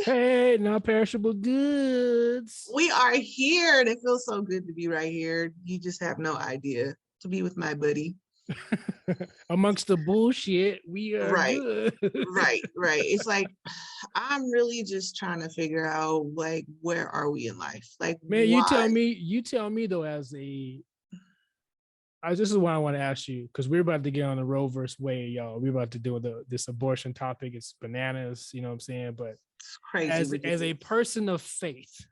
Hey, not perishable goods. We are here, and it feels so good to be right here. You just have no idea, to be with my buddy. Amongst the bullshit, we are Right, good. right. It's like I'm really just trying to figure out, like, where are we in life? Like, Man, why? you tell me though, this is what I want to ask you, because we're about to get on the Roe versus Wade, y'all. We're about to do this abortion topic. It's bananas, you know what I'm saying? But It's crazy, as ridiculous. a person of faith,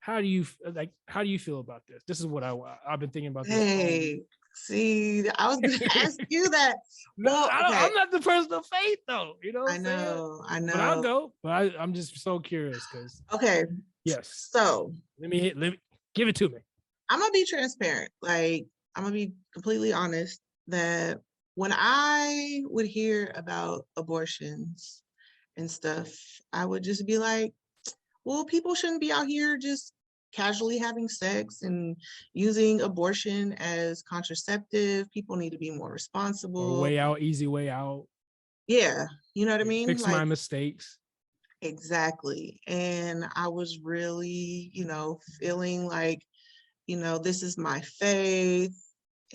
how do you feel about this? This is what I've been thinking about this. Hey, see, I was going to ask you that. No, Well, okay. I'm not the person of faith though. You know what I I'm saying? know. But I'll go. But I'm just so curious because. Okay. Yes. So let me give it to me. I'm gonna be transparent. Like, I'm gonna be completely honest that when I would hear about abortions and stuff, I would just be like, well, people shouldn't be out here just casually having sex and using abortion as contraceptive. People need to be more responsible. Way out, easy way out. Yeah, you know what I mean? Fix my mistakes. Exactly. And I was really, feeling like, this is my faith.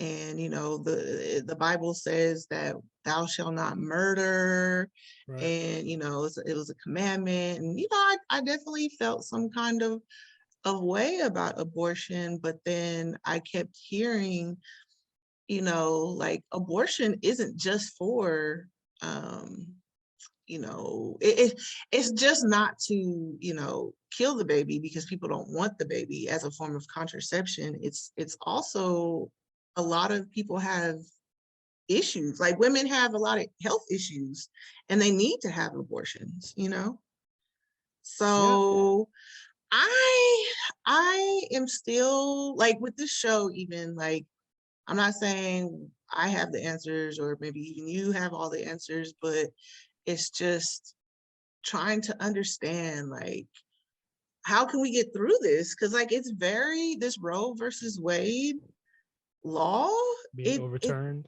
And, the Bible says that thou shalt not murder. Right. And, it was a commandment. And, I definitely felt some kind of way about abortion. But then I kept hearing, like, abortion isn't just for, it's just not to, kill the baby because people don't want the baby as a form of contraception. It's also, a lot of people have issues, like women have a lot of health issues and they need to have abortions, So yeah. I am still, like, with this show, even, like, I'm not saying I have the answers or maybe even you have all the answers, but it's just trying to understand, like, how can we get through this? Because, like, it's this Roe versus Wade law being overturned.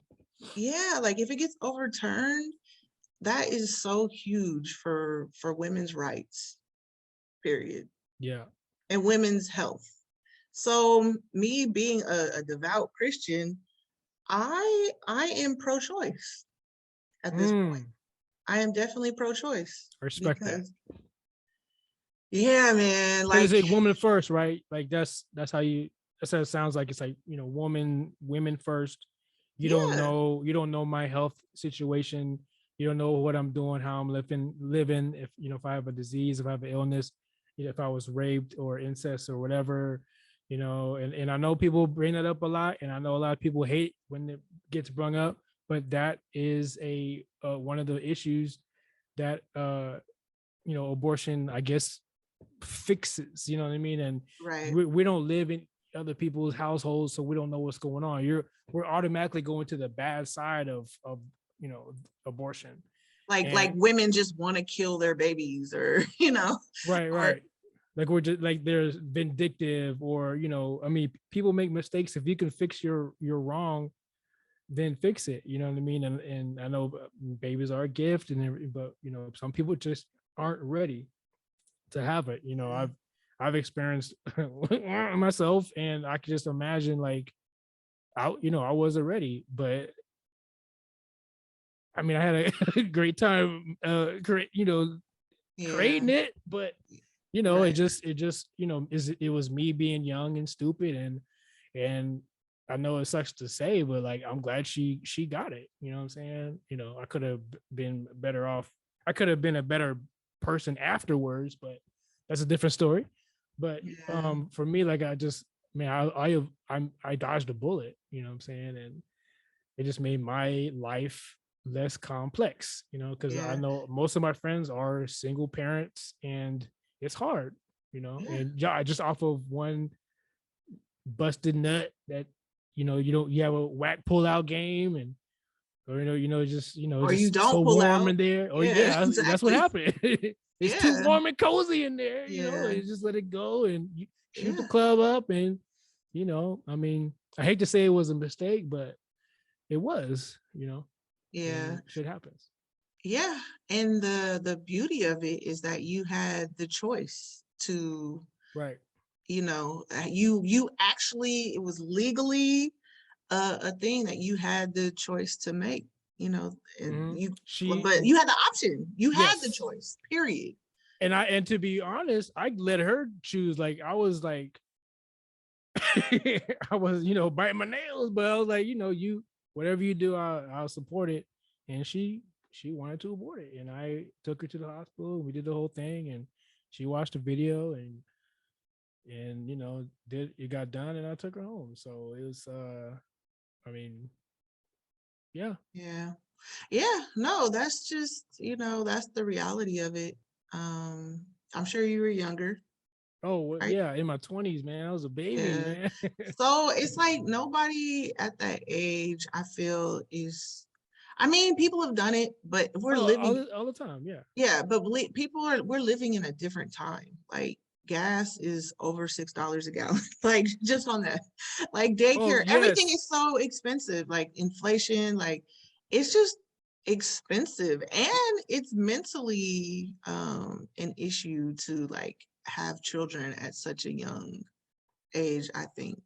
Yeah, like, if it gets overturned, that is so huge for women's rights, period. Yeah. And women's health. So me being a devout Christian, I am pro-choice at this point. I am definitely pro-choice. I respect that. Yeah, man. Like, it's a woman first, right? Like that's how it sounds like. It's like, women first. You don't know my health situation. You don't know what I'm doing, how I'm living. If I have a disease, if I have an illness, if I was raped or incest or whatever, and I know people bring that up a lot, and I know a lot of people hate when it gets brought up, but that is one of the issues that abortion, I guess, fixes. You know what I mean? And right. we don't live in other people's households, so we don't know what's going on. We're automatically going to the bad side of abortion. Like women just want to kill their babies, or right. Like we're just like they're vindictive, or people make mistakes. If you can fix your wrong, then fix it. You know what I mean? And I know babies are a gift, and everything, but some people just aren't ready to have it. I've experienced myself, and I can just imagine, like, I wasn't ready, but I mean, I had a great time, creating it, but right. it was me being young and stupid, and I know it sucks to say, but, like, I'm glad she got it. You know what I'm saying? I could have been better off. I could have been a better person afterwards, but that's a different story. But for me, like, I dodged a bullet, you know what I'm saying? And it just made my life less complex, because I know most of my friends are single parents, and it's hard, and just off of one busted nut that, you have a whack pull out game, and or just or just you don't so pull warm out in there. Or exactly. That's what happened. It's too warm and cozy in there, and just let it go, and you shoot the club up, and I mean, I hate to say it was a mistake, but it was, shit happens. Yeah, and the beauty of it is that you had the choice to, Right. you actually, it was legally a thing that you had the choice to make, and Hmm. you, She but you had the option. You had the yes. choice, period. And to be honest, I let her choose. Like I was like, I was, biting my nails, but I was like, you whatever you do, I'll support it. And she wanted to abort it, and I took her to the hospital. And we did the whole thing, and she watched the video, and did it got done, and I took her home. So it was, I mean, yeah. Yeah. Yeah, no, that's just, that's the reality of it. I'm sure you were younger, Oh well, right? yeah, in my 20s, man, I was a baby, Yeah. man. So it's like nobody at that age, I feel, I mean, people have done it, but we're Oh, living, all the time, yeah. yeah, but we're living in a different time. Like gas is over $6 a gallon. Like just on that. Like Oh daycare, everything yes, is so expensive. Like inflation, like it's just expensive. And it's mentally an issue to like have children at such a young age, I think,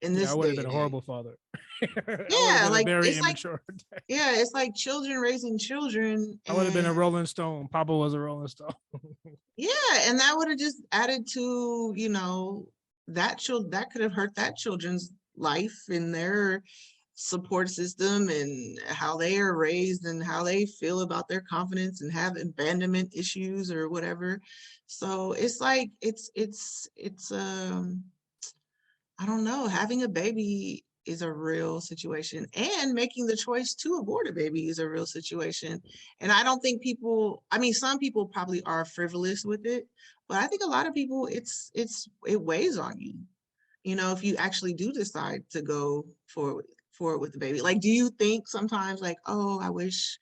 in yeah. I this would have day been and a age. horrible father. I would have Yeah, been a like very it's like, immature. yeah, it's like children raising children. I would have been a And Rolling Stone. Papa was a Rolling Stone. yeah, and that would have just added to, that could have hurt that children's life and their support system and how they are raised and how they feel about their confidence and have abandonment issues or whatever. So it's like it's I don't know, having a baby is a real situation, and making the choice to abort a baby is a real situation. And I don't think people, I mean, some people probably are frivolous with it, but I think a lot of people, it weighs on you, if you actually do decide to go forward with the baby. Like, do you think sometimes like, oh, I wish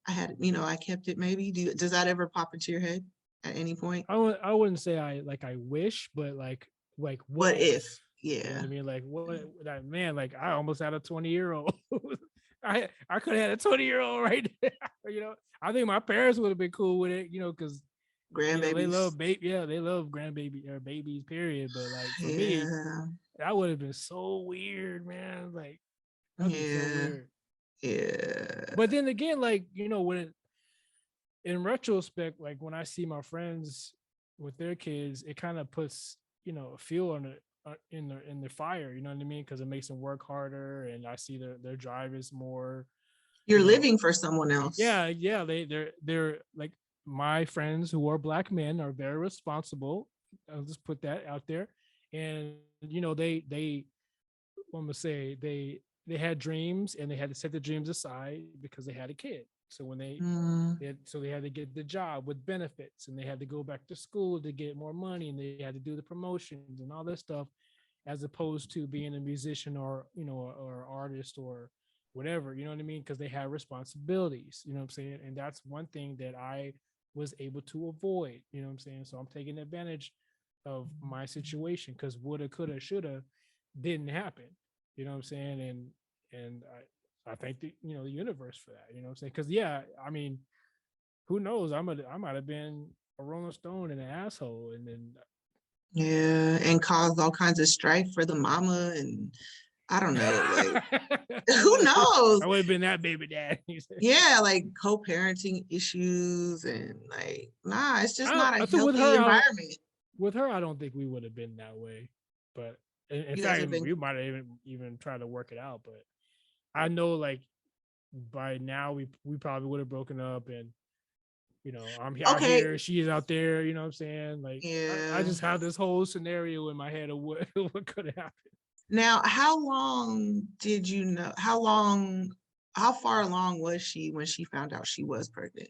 I had, I kept it maybe? Does that ever pop into your head at any point? I wouldn't say I wish, but like what What if? if? You know what Yeah. I mean? Like what that man, like I almost had a 20-year-old. I could have had a 20-year-old right there. I think my parents would have been cool with it, because they Grandbabies. love baby, yeah, they love grandbaby or babies, period. But like for me, Yeah. that would have been so weird, man. Like that'd be so Yeah. weird. Yeah. But then again, like, in retrospect, like when I see my friends with their kids, it kind of puts, a fuel on it, in the fire, you know what I mean? Because it makes them work harder, and I see their drive is more, You're you know, living for someone else. yeah, they're like, my friends who are black men are very responsible. I'll just put that out there. And they I'm gonna say they had dreams, and they had to set the dreams aside because they had a kid. So when Mm, they had to get the job with benefits, and they had to go back to school to get more money, and they had to do the promotions and all this stuff, as opposed to being a musician, or or artist, or whatever, you know what I mean? Because they have responsibilities, you know what I'm saying? And that's one thing that I was able to avoid, you know what I'm saying? So I'm taking advantage of my situation, because woulda, coulda, shoulda didn't happen, you know what I'm saying? And I thank the universe for that, you know what I'm saying? Because yeah, I mean, who knows? I might have been a Rolling Stone and an asshole, and then yeah, and caused all kinds of strife for the mama, and I don't know, like who knows? I would have been that baby dad. Yeah, like co-parenting issues and like, nah, it's just not a I think healthy environment. with her, I don't think we would have been that way. But in You guys fact, have been we might have even tried to work it out. But I know, like, by now we probably would have broken up, and I'm out okay. here, she is out there. You know what I'm saying? Like, I Yeah. just have this whole scenario in my head of what what could have happened. Now, how long did you know? How far along was she when she found out she was pregnant?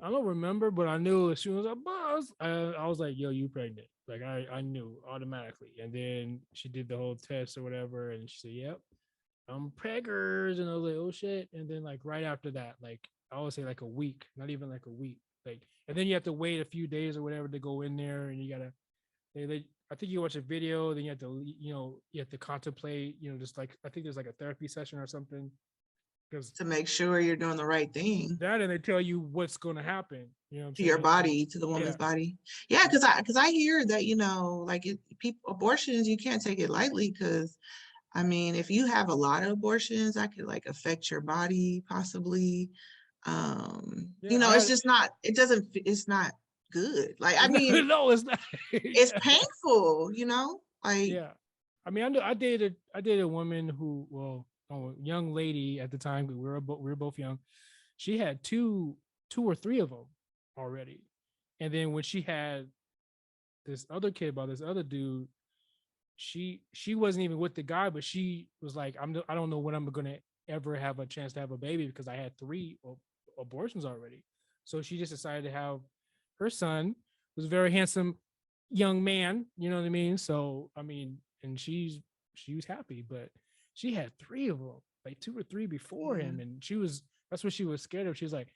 I don't remember, but I knew as soon as I buzzed, I was like, "Yo, you pregnant?" Like I knew automatically. And then she did the whole test or whatever, and she said, "Yep, I'm preggers," and I was like, "Oh shit!" And then like right after that, like I would say like a week, not even like a week, like, and then you have to wait a few days or whatever to go in there, and you gotta I think you watch a video, then you have to contemplate, just like I think there's like a therapy session or something, because To make sure you're doing the right thing that, and they tell you what's going to happen. You know what I'm to your saying? And body, to the yeah, woman's body. Yeah, because I hear that, like people abortions, you can't take it lightly because I mean, if you have a lot of abortions, that could like affect your body possibly. yeah. I It's had just not, it's not good. Like, I mean, no, it's not. it's Yeah, painful, like, yeah. I mean, I dated a woman who, well, a young lady at the time. We were both young. She had two or three of them already, and then when she had this other kid by this other dude, she wasn't even with the guy, but she was like, I don't know when I'm gonna ever have a chance to have a baby because I had three abortions already. So she just decided to have her son, who's a very handsome young man. You know what I mean? So I mean, and she was happy, but she had three of them, like two or three before yeah, him, and she was that's what she was scared of. She was like,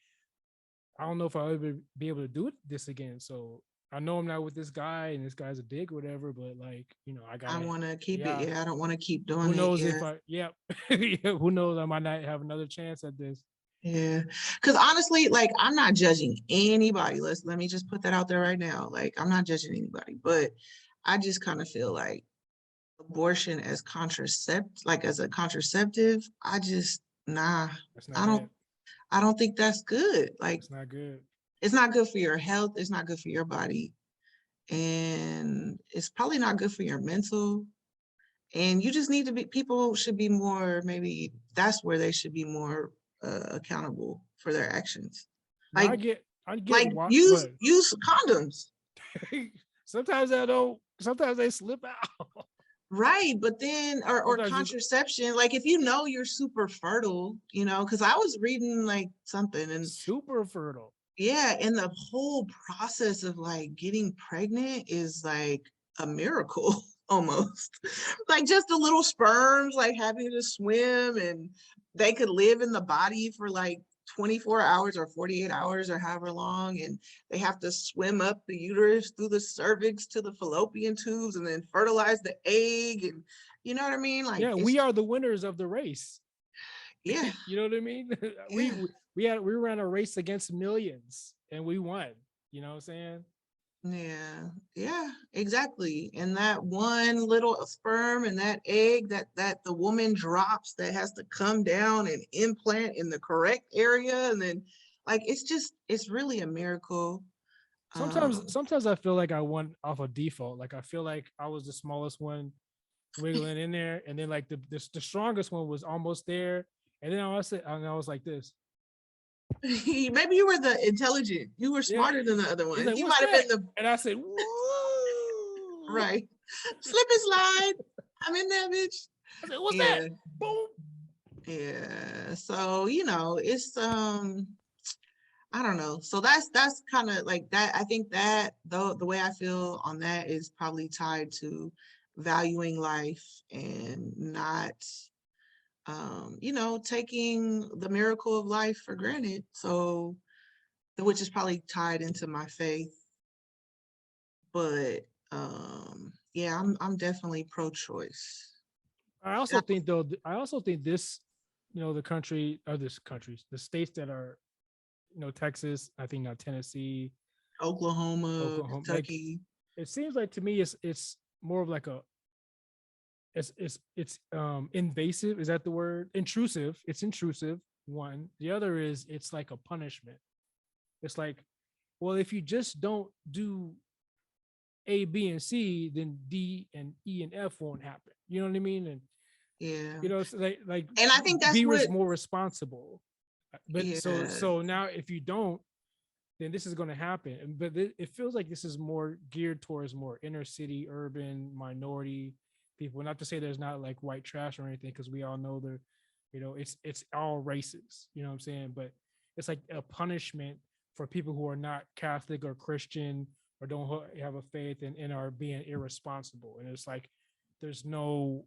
I don't know if I'll ever be able to do this again. So I know I'm not with this guy and this guy's a dick or whatever, but like, I I gotta, want to keep it. yeah. Yeah, I don't want to keep Who doing it. knows Yeah. if yeah, yeah, who knows? I might not have another chance at this. Yeah. Because honestly, like, I'm not judging anybody. Let me just put that out there right now. Like, I'm not judging anybody, but I just kind of feel like abortion as as a contraceptive, I just, nah, That's not I don't, it. I don't think that's good. Like, It's not good. it's not good for your health. It's not good for your body. And it's probably not good for your mental. And you just need to be, people should be more, maybe that's where they should be more accountable for their actions. Now Like, I get like what, use but use condoms. sometimes I don't. Sometimes they slip out. Right, but then or Sometimes it's contraception, like if you know you're super fertile, because I was reading like something and super fertile. yeah, and the whole process of like getting pregnant is like a miracle almost. Like just the little sperms like having to swim and they could live in the body for like 24 hours or 48 hours or however long, and they have to swim up the uterus through the cervix to the fallopian tubes and then fertilize the egg, and you know what I mean? Like Yeah, we it's are the winners of the race. yeah, You know what I mean? yeah. We ran a race against millions and we won. You know what I'm saying? Yeah, yeah, exactly. And that one little sperm and that egg that the woman drops that has to come down and implant in the correct area, and then like it's really a miracle. Um, Sometimes I feel like I won off a default. Like I feel like I was the smallest one wiggling in there, and then like the strongest one was almost there, and then I was like this. maybe you were the intelligent, you were Yeah, smarter than the other he's ones. like, You "What's might have that?" been the And I said, "Woo!" right. Slip and slide. I'm in that bitch. I said, "What's that?" Yeah, Boom. yeah. So, it's I don't know. So that's kind of like that. I think that the way I feel on that is probably tied to valuing life and not taking the miracle of life for granted. So which is probably tied into my faith. But yeah, I'm definitely pro-choice. I also think this, the country or this countries, the states that are, Texas, I think now Tennessee, Oklahoma, Oklahoma, like Kentucky. it seems like to me it's more of like a it's invasive. Is that the word? Intrusive. It's intrusive. One. The other is it's like a punishment. It's like, well, if you just don't do A, B, and C, then D and E and F won't happen. You know what I mean? And Yeah. it's like And I think that's be what, more responsible. But yeah, so now if you don't, then this is going to happen. But it feels like this is more geared towards more inner city, urban, minority people. Not to say there's not like white trash or anything, because we all know there, it's all races. You know what I'm saying? But it's like a punishment for people who are not Catholic or Christian or don't have a faith and are being irresponsible. And it's like there's no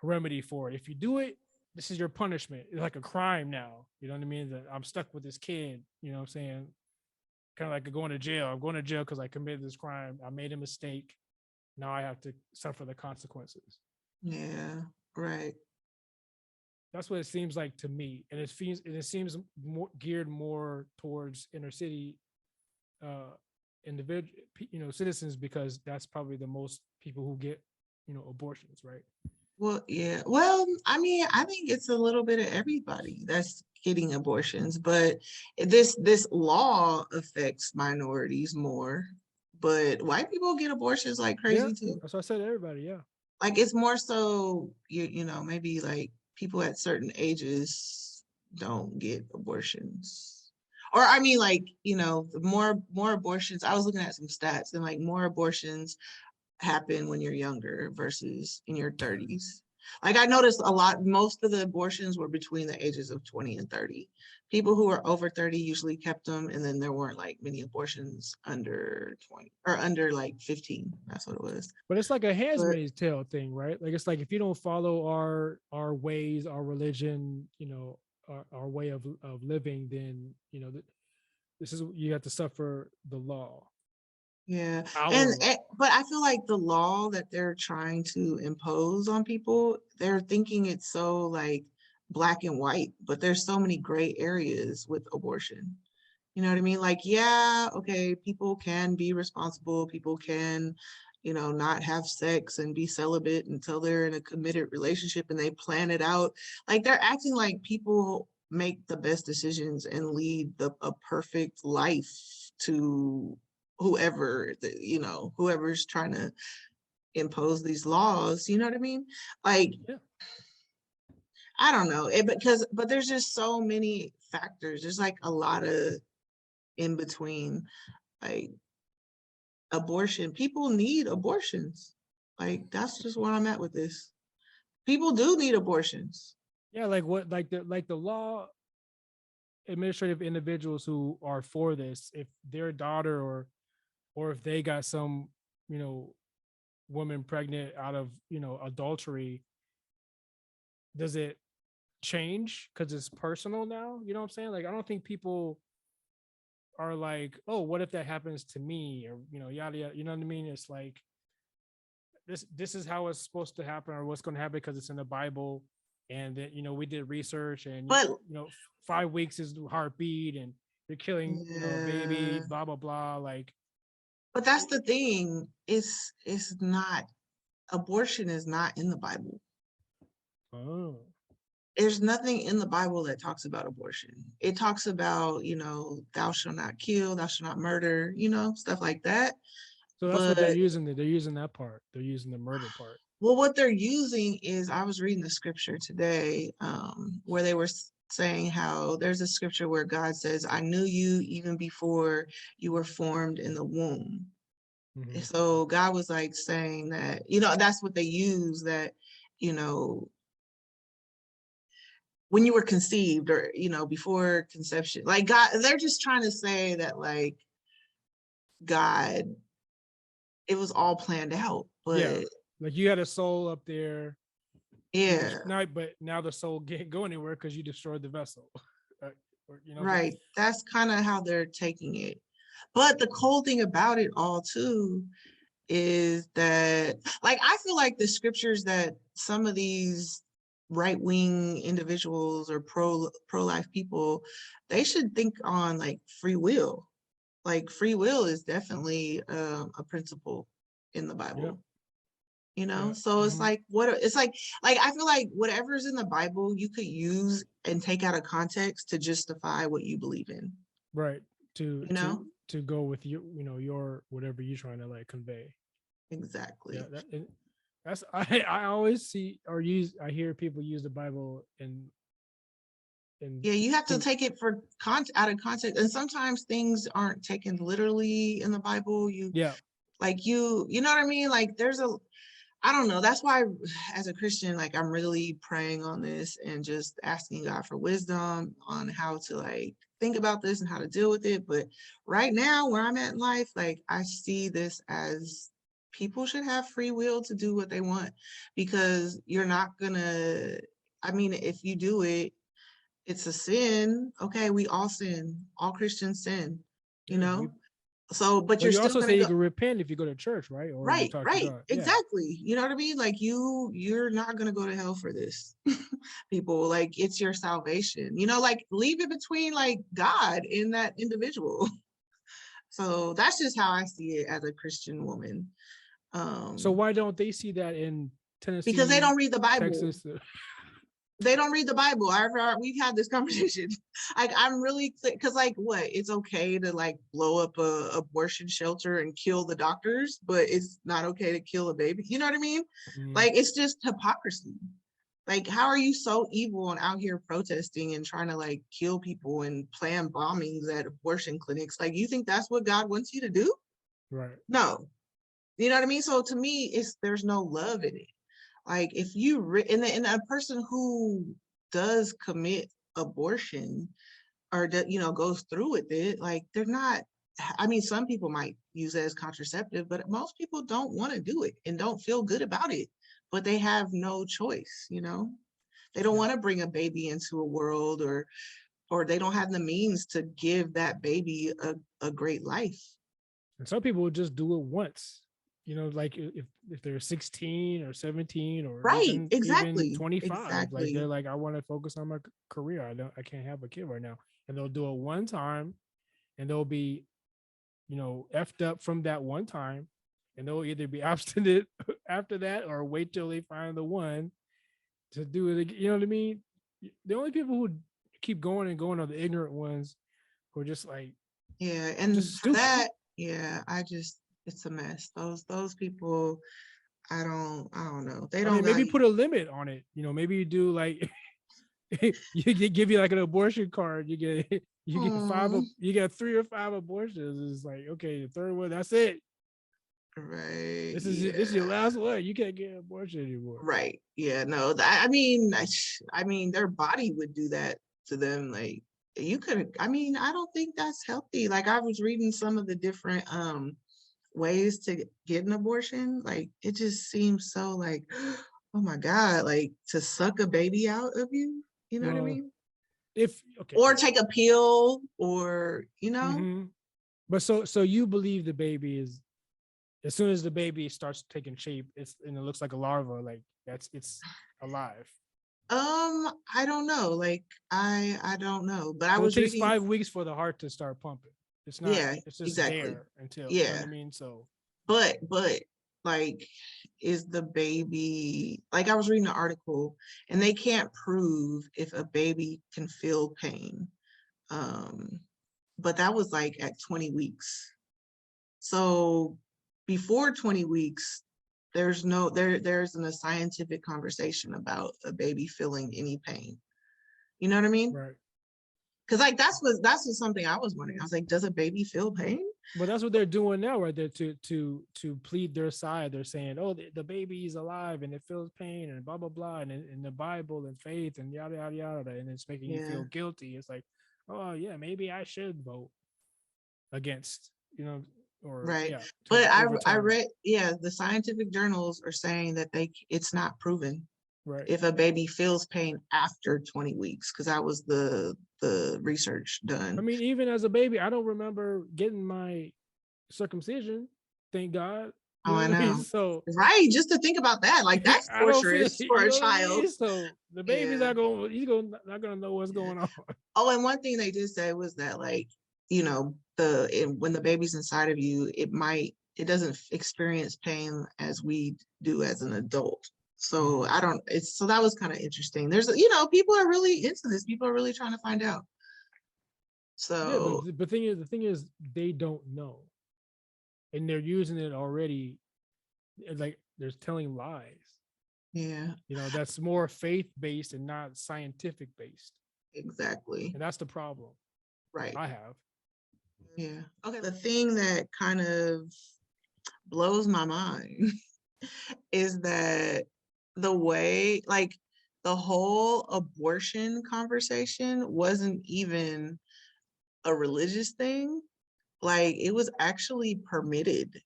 remedy for it. If you do it, this is your punishment. It's like a crime now. You know what I mean? That I'm stuck with this kid. You know what I'm saying? Kind of like going to jail. I'm going to jail because I committed this crime. I made a mistake. Now I have to suffer the consequences. yeah, right. That's what it seems like to me, and it seems more geared more towards inner city uh individual, citizens, because that's probably the most people who get abortions, right? Well, yeah. Well, I mean, I think it's a little bit of everybody that's getting abortions, but this law affects minorities more. But white people get abortions like Yeah, crazy too. that's what I said. Everybody, yeah. Like it's more so maybe like people at certain ages don't get abortions. Or I mean like, more abortions. I was looking at some stats and like more abortions happen when you're younger versus in your 30s. Like I noticed most of the abortions were between the ages of 20 and 30. People who were over 30 usually kept them, and then there weren't like many abortions under 20 or under like 15. That's what it was. But it's like a But Handmaid's Tale thing, right? Like it's like if you don't follow our ways, our religion, our way of living, then this is you have to suffer the law, yeah, our law. but I feel like the law that they're trying to impose on people, they're thinking it's so like black and white, but there's so many gray areas with abortion. You know what I mean? Like, yeah, okay, people can be responsible, people can, not have sex and be celibate until they're in a committed relationship and they plan it out. Like they're acting like people make the best decisions and lead a perfect life to whoever's trying to impose these laws. You know what I mean? Like, Yeah. I don't know, but there's just so many factors. There's like a lot of in between, like abortion. People need abortions. Like that's just where I'm at with this. People do need abortions. Yeah, like what, like the law administrative individuals who are for this, if their daughter or if they got some, you know, woman pregnant out of, adultery, does it change because it's personal now? You know what I'm saying? Like I don't think people are like, oh, what if that happens to me, or yada yada. You know what I mean? It's like this is how it's supposed to happen, or what's going to happen because it's in the Bible, and that we did research, and But 5 weeks is the heartbeat, and you're killing a baby, yeah, blah blah blah. Like, but that's the thing. It's not abortion is not in the Bible. oh, There's nothing in the Bible that talks about abortion. It talks about, thou shalt not kill, thou shalt not murder, stuff like that. so that's what they're But using. They're using that part. They're using the murder part. well, what they're using is, I was reading the scripture today, where they were saying how there's a scripture where God says, I knew you even before you were formed in the womb. Mm-hmm. So God was like saying that, that's what they use, that, you know, when you were conceived or, before conception, like God, they're just trying to say that like God, it was all planned out. Yeah, But like you had a soul up there. yeah, But now the soul can't go anywhere because you destroyed the vessel. But right. That's kind of how they're taking it. But the cool thing about it all too is that, like, I feel like the scriptures that some of these right-wing individuals or pro-life people, they should think on like free will. Like free will is definitely a principle in the yeah, Bible. yeah, So it's hmm, like I feel like whatever's in the Bible you could use and take out of context to justify what you believe in. right. To You to know to go with your whatever you're trying to like convey. Yeah, exactly. that's I always see or use. I hear people use the Bible in Yeah, you have to to take it for out of context, and sometimes things aren't taken literally in the Bible. yeah, You know what I mean? Like I don't know. That's why as a Christian, like I'm really praying on this and just asking God for wisdom on how to like think about this and how to deal with it. But right now, where I'm at in life, like I see this as people should have free will to do what they want, because you're not gonna, I mean, if you do it, it's a sin. Okay, we all sin. All Christians sin, you yeah. We know? So, but But you're you still also gonna say you go. can repent if you go to church, right? Or you talk to Right, God. Yeah. exactly. You know what I mean? Like you're not gonna go to hell for this. People, like it's your salvation. Like leave it between like God and that individual. So that's just how I see it as a Christian woman. So Um, why don't they see that in because they Tennessee, don't read the Bible. Texas? They don't read the Bible. We've had this conversation. Like I'm really because like what it's okay to like blow up a abortion shelter and kill the doctors, but it's not okay to kill a baby. You know what I mean? Mm, Like it's just hypocrisy. Like how are you so evil and out here protesting and trying to like kill people and plan bombings at abortion clinics? Like you think that's what God wants you to do? right. No. You know what I mean? So to me, there's no love in it. Like if you and a person who does commit abortion or goes through with it, like they're not. I mean, some people might use it as contraceptive, but most people don't want to do it and don't feel good about it. But they have no choice. They don't Yeah. want to bring a baby into a world, or they don't have the means to give that baby a great life. And some people would just do it once. Like if they're 16 or 17 or Right? even Exactly. 25, like they're Exactly. like, I want to focus on my career. I can't have a kid right now. And they'll do it one time and they'll be, effed up from that one time. And they'll either be abstinent after that or wait till they find the one to do it again. You know what I mean? The only people who keep going and going are the ignorant ones who are just like, Yeah, and just for stupid. that, yeah, it's a mess. Those people, I don't know. They I don't mean, got maybe put a limit on it. Maybe you do like give you like an abortion card. You get you get 3 or 5 abortions. It's like, okay, the third one, that's it. right, This is your yeah, last one. You can't get an abortion anymore. right, yeah. No, I mean, their body would do that to them. Like you could, I mean, I don't think that's healthy. Like I was reading some of the different ways to get an abortion. Like it just seems so like, oh my God, like to suck a baby out of you. You know what I Well, mean? if okay, Or yeah. take a pill or Mm-hmm. But so you believe the baby is, as soon as the baby starts taking shape, and it looks like a larva, like it's alive. I don't know. Like I don't know. But I Well, it was takes reading, 5 weeks for the heart to start pumping. It's not. yeah, It's just exactly. there until, you know what Yeah. I mean. So But like is the baby, like I was reading an article and they can't prove if a baby can feel pain. Um, but that was like at 20 weeks. So before 20 weeks, there's a scientific conversation about a baby feeling any pain. You know what I mean? right. Because like that's what something I was wondering. I was like, does a baby feel pain? But that's what they're doing now, right there, to plead their side. They're saying, "Oh, the baby is alive and it feels pain and blah blah blah, and in the Bible and faith and yada yada yada, and it's making you Yeah, feel guilty." It's like, oh yeah, maybe I should vote against, or right. yeah, to But I overturn it, read, yeah, the scientific journals are saying that it's not proven right? if a baby feels pain after 20 weeks, because that was the research I done. mean, even as a baby, I don't remember getting my circumcision. Thank God. Oh, You know I what I mean? know. So Right, just to think about that, like that's I don't feel, torturous for you a know what I child. mean? So the baby's Yeah, not going, not gonna know what's yeah. going on. Oh, and one thing they did say was that like, when the baby's inside of you, it doesn't experience pain as we do as an adult. So Mhm. I don't, it's so that was kind of interesting. There's, people are really into this. People are really trying to find out. Yeah, but So the thing is, they don't know, and they're using it already. Like they're telling lies. yeah, That's more faith based and not scientific based, exactly. and that's the problem Right. I have. Yeah. Okay. The thing that kind of blows my mind is that the way, like, the whole abortion conversation wasn't even a religious thing. Like, it was actually permitted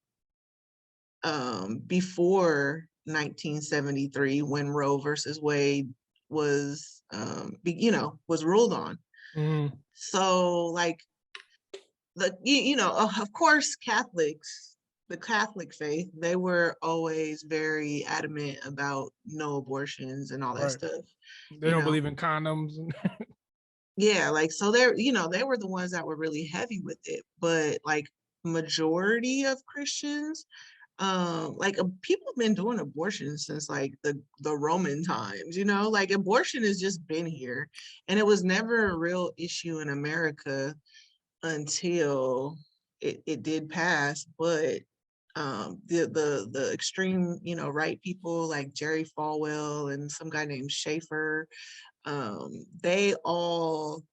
before 1973 when Roe versus Wade was ruled on. Mm, So, like, of course, Catholics, the Catholic faith, they were always very adamant about no abortions and all that Right. stuff, They you don't know. believe in condoms. Yeah, like so they were the ones that were really heavy with it. But like majority of Christians, people have been doing abortions since like the Roman times, like abortion has just been here. And it was never a real issue in America until it did pass. But the extreme, right people like Jerry Falwell and some guy named Schaefer, they all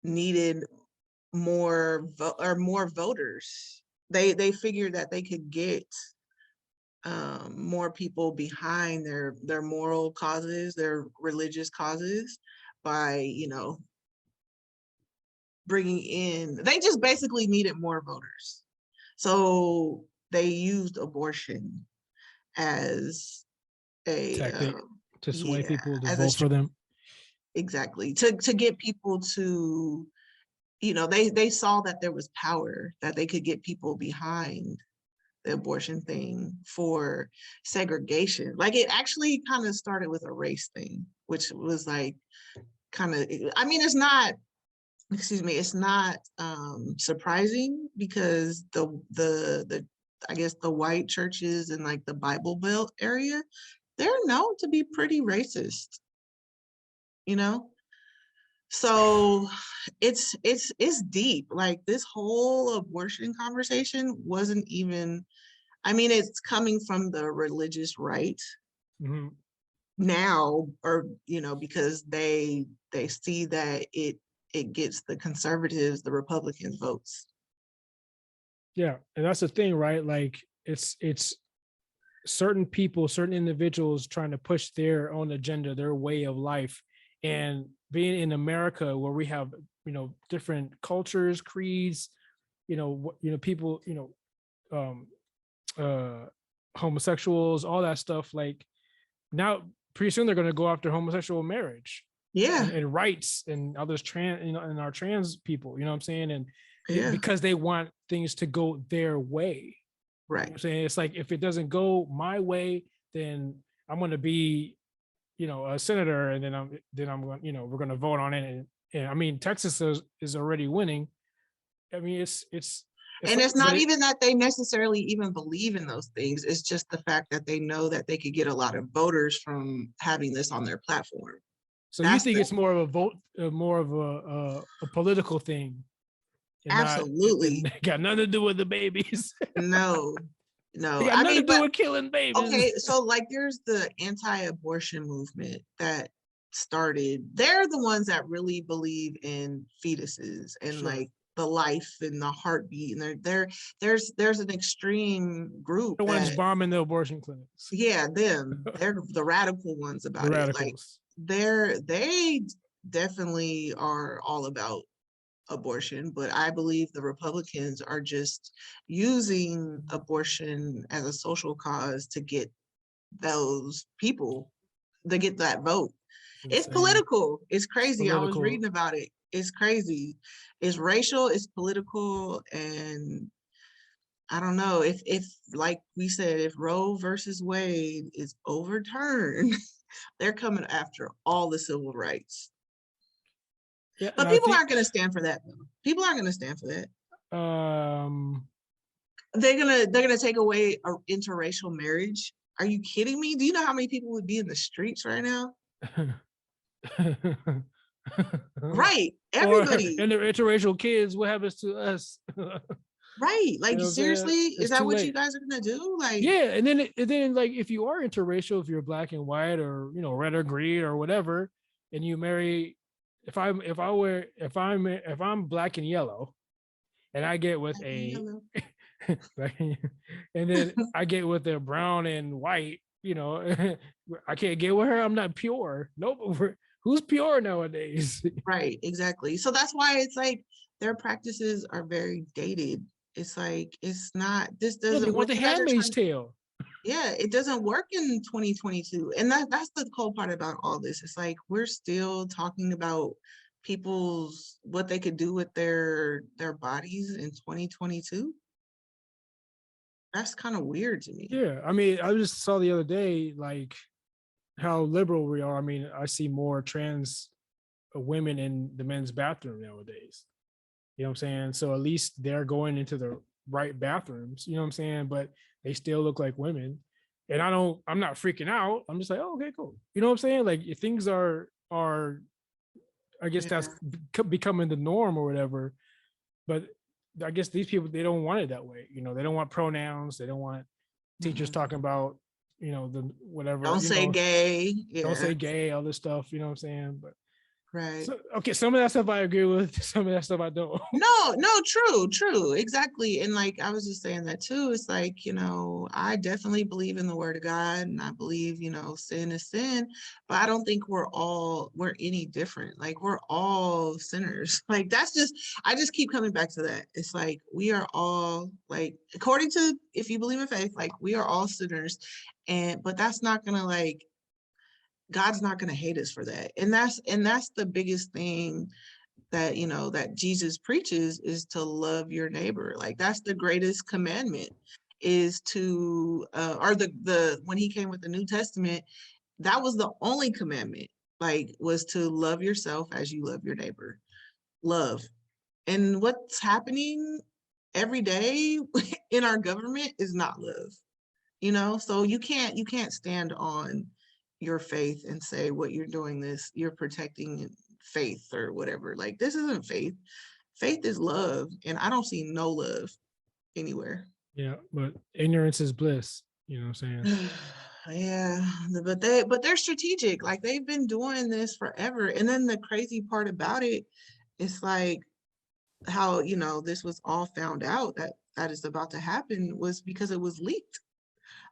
needed more voters. They figured that they could get more people behind their moral causes, their religious causes, by bringing in. They just basically needed more voters, so they used abortion as a Tactic to sway yeah, people to as a vote for them. exactly, to get people to, they saw that there was power, that they could get people behind the abortion thing for segregation. Like it actually kind of started with a race thing, which was like kind of, I mean, it's not, excuse me, it's not surprising, because the I guess the white churches in like the Bible Belt area, they're known to be pretty racist, you know? So it's deep. Like this whole abortion conversation wasn't even, I mean, it's coming from the religious right Mm-hmm. now, or because they see that it gets the conservatives, the Republicans votes. Yeah, and that's the thing, right? Like it's certain people, certain individuals trying to push their own agenda, their way of life. And being in America where we have, different cultures, creeds, people, um uh homosexuals, all that stuff. Like now pretty soon they're going to go after homosexual marriage Yeah, and rights and others trans, and our trans people, you know what I'm saying? And yeah, because they want things to go their way. You know what right. I'm saying? It's like if it doesn't go my way, then I'm going to be, a senator, and then I'm going, we're going to vote on it. And I mean, Texas is already winning. I mean, it's And like, it's but not it. even that they necessarily even believe in those things. It's just the fact that they know that they could get a lot of voters from having this on their platform. So you That's think the it's more of a vote, more of a political thing, and not absolutely and got nothing to do with the babies. no, They no. got I nothing mean, to do but with killing babies. okay, so like there's the anti-abortion movement that started. They're the ones that really believe in fetuses and Sure. like the life and the heartbeat. And there's an extreme group The ones that, bombing the abortion clinics. yeah, they're the radical ones The about it. Like radicals. they definitely are all about abortion, but I believe the Republicans are just using abortion as a social cause to get those people, to get that vote. It's Insane. political. It's It's crazy. I was political. reading about it. It's crazy. It's racial, it's political, and I don't know if like we said, if Roe versus Wade is overturned, they're coming after all the civil rights. Yeah, and But I people think aren't going to stand for that though. People aren't going to stand for that. um They're gonna take away a interracial marriage. Are you kidding me? Do you know how many people would be in the streets right now? Right, or everybody. and the interracial kids, what happens to us? Right, You like know what I'm saying? seriously, is It's that too what you late. guys are gonna do? Like, Yeah, and then like if you are interracial, if you're black and white, or red or green or whatever, and you marry, if I'm black and yellow, and I get with black and a yellow. and then I get with a brown and white, I can't get with her. I'm not pure. Nope. Who's pure nowadays? Right, exactly. So that's why it's like their practices are very dated. It's like it's not. This No, they doesn't. want What the you guys are Handmaid's trying. Tale. Yeah, it doesn't work in 2022. And that's the cool part about all this. It's like we're still talking about people's what they could do with their bodies in 2022. That's kind of weird to me. Yeah, I mean, I just saw the other day like how liberal we are. I mean, I see more trans women in the men's bathroom nowadays. You know what I'm saying? So at least they're going into the right bathrooms, you know what I'm saying? But they still look like women. And I'm not freaking out. I'm just like, oh, okay, cool. You know what I'm saying? Like if things are, I guess Yeah. that's becoming the norm or whatever. But I guess these people, they don't want it that way. You know, they don't want pronouns. They don't want teachers Mm-mm. talking about, you know, the whatever, Don't you say know, gay. don't Yeah. say gay, all this stuff, you know what I'm saying? But Right. so, okay, some of that stuff I agree with, some of that stuff I don't. No, true, exactly. And like I was just saying that too. It's like, I definitely believe in the word of God and I believe, sin is sin, but I don't think we're any different. Like we're all sinners. Like I just keep coming back to that. It's like we are all like, according to if you believe in faith, like we are all sinners. But that's not gonna like God's not gonna hate us for that. And that's the biggest thing that that Jesus preaches is to love your neighbor. Like that's the greatest commandment is to or the when he came with the New Testament, that was the only commandment, like was to love yourself as you love your neighbor. Love. And what's happening every day in our government is not love. So you can't stand on your faith and say what you're doing, this you're protecting faith or whatever. Like this isn't faith. Faith is love, and I don't see no love anywhere. Yeah, but ignorance is bliss. You know what I'm saying? Yeah, but they're strategic. Like they've been doing this forever. And then the crazy part about it is like how this was all found out that is about to happen was because it was leaked.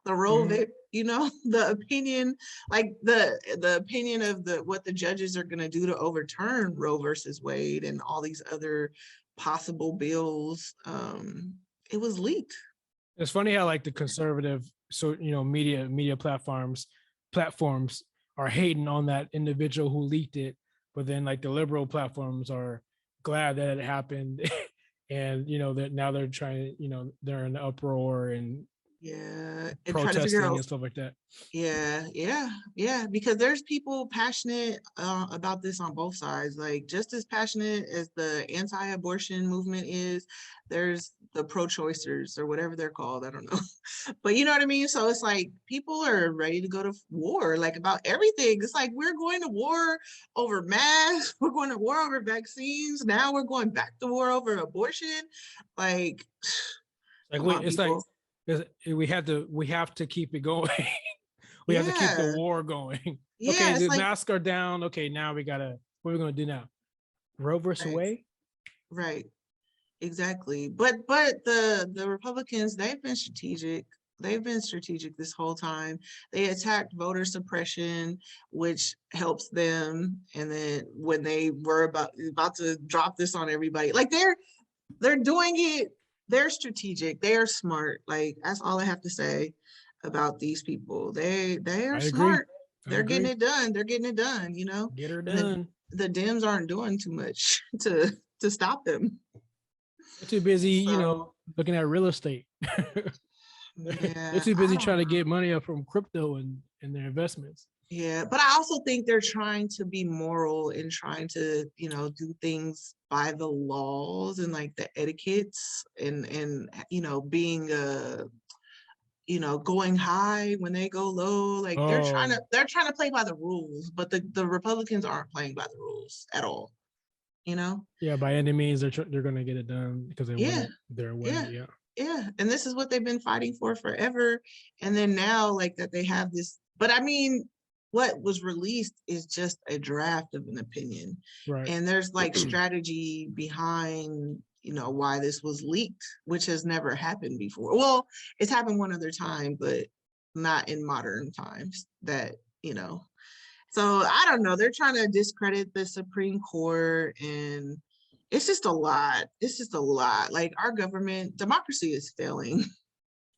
The Roe, Mhm. the opinion, like the opinion of what the judges are going to do to overturn Roe versus Wade and all these other possible bills. It was leaked. It's funny how like the conservative, so media platforms are hating on that individual who leaked it, but then like the liberal platforms are glad that it happened, and that now they're trying, they're in uproar and Yeah, and try to figure protesting out. and stuff like that. Yeah, yeah, yeah, because there's people passionate about this on both sides. Like just as passionate as the anti-abortion movement is, there's the pro-choicers or whatever they're called. I don't know. But you know what I mean? So it's like people are ready to go to war, like about everything. It's like we're going to war over masks, we're going to war over vaccines. Now we're going back to war over abortion. Like, Like come on, it's like people. we have to keep it going. We have to keep the Yeah, war going. Okay, yeah, it's the like, masks are down. Okay, now we gotta, what are we gonna do now? Roe versus right, Wade? right. Exactly. But the Republicans, they've been strategic. They've been strategic this whole time. They attacked voter suppression, which helps them. And then when they were about to drop this on everybody, like they're doing it, they're strategic, they are smart. Like that's all I have to say about these people. They are I agree. smart. I They're getting agree. it done. They're getting it done. Get her And done. the Dems aren't doing too much to stop them. They're too busy, So looking at real estate. They're yeah, too I busy don't trying to get know. money up from crypto and their investments. Yeah, but I also think they're trying to be moral and trying to, do things by the laws and like the etiquettes and being going high when they go low. Like they're trying Oh, to they're trying to play by the rules, but the Republicans aren't playing by the rules at all, you know? yeah. By any means, they're gonna get it done because they want Yeah, it their way. yeah, Yeah. yeah. And this is what they've been fighting for forever. And then now, like that they have this, but I mean, what was released is just a draft of an opinion. Right. And there's like strategy behind, why this was leaked, which has never happened before. Well, it's happened one other time, but not in modern times you know. So I don't know. They're trying to discredit the Supreme Court and it's just a lot. It's just a lot. Like our government, democracy is failing.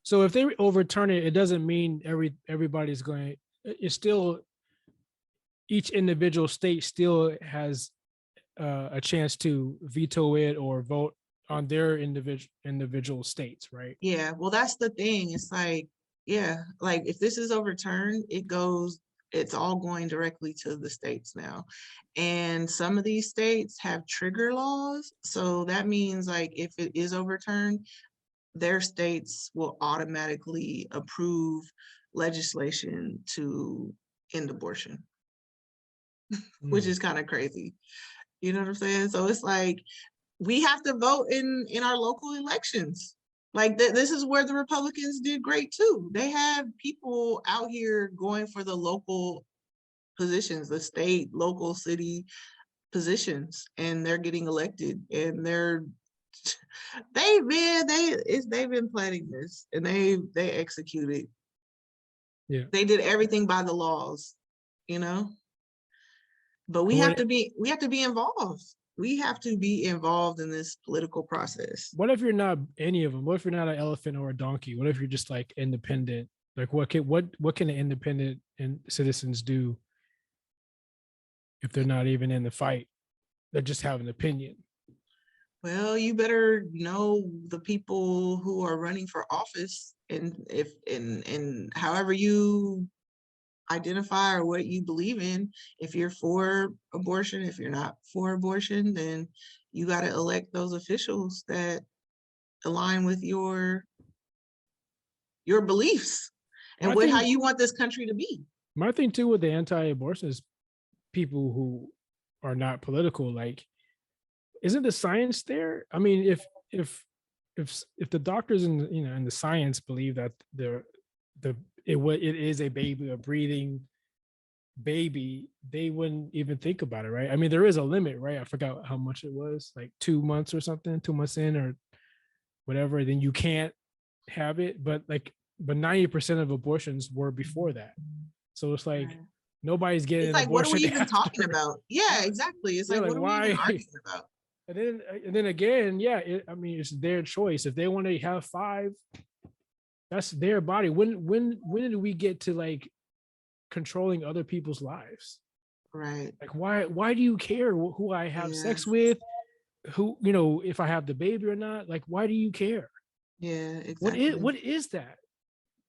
So if they overturn it, it doesn't mean everybody's going. It's still, each individual state still has a chance to veto it or vote on their individual states, right? Yeah, well, that's the thing. It's like, yeah, like if this is overturned, it's all going directly to the states now. And some of these states have trigger laws. So that means like if it is overturned, their states will automatically approve legislation to end abortion, which Mm. is kind of crazy. You know what I'm saying? So it's like we have to vote in our local elections. Like this is where the Republicans did great too. They have people out here going for the local positions, the state, local, city positions, and they're getting elected. And they've been planning this, and they executed. Yeah. They did everything by the laws, you know. But we have What to be involved. We have to be involved in this political process. what if you're not any of them? What if you're not an elephant or a donkey? What if you're just like independent? Like what can the independent and citizens do if they're not even in the fight? They just have an opinion. Well, you better know the people who are running for office, and if and however you identify or what you believe in. If you're for abortion, if you're not for abortion, then you got to elect those officials that align with your beliefs and My what how thing, you want this country to be. my thing too with the anti-abortion is people who are not political. Like, isn't the science there? I mean, if the doctors and the science believe that the it is a baby, a breathing baby, they wouldn't even think about it, right? I mean, there is a limit, right? I forgot how much it was, like 2 months or something, 2 months in or whatever. Then you can't have it, but 90% of abortions were before that. So it's like Right. nobody's getting It's an like, what are we abortion even talking after. about? Yeah, exactly. It's Yeah, like, like what are we even why? arguing about? And then again, yeah, I mean, it's their choice. If they want to have five, that's their body. When did we get to like controlling other people's lives? Right. Like why do you care who I have Yeah. sex with? Who, if I have the baby or not? Like, why do you care? Yeah, What is exactly. what is that?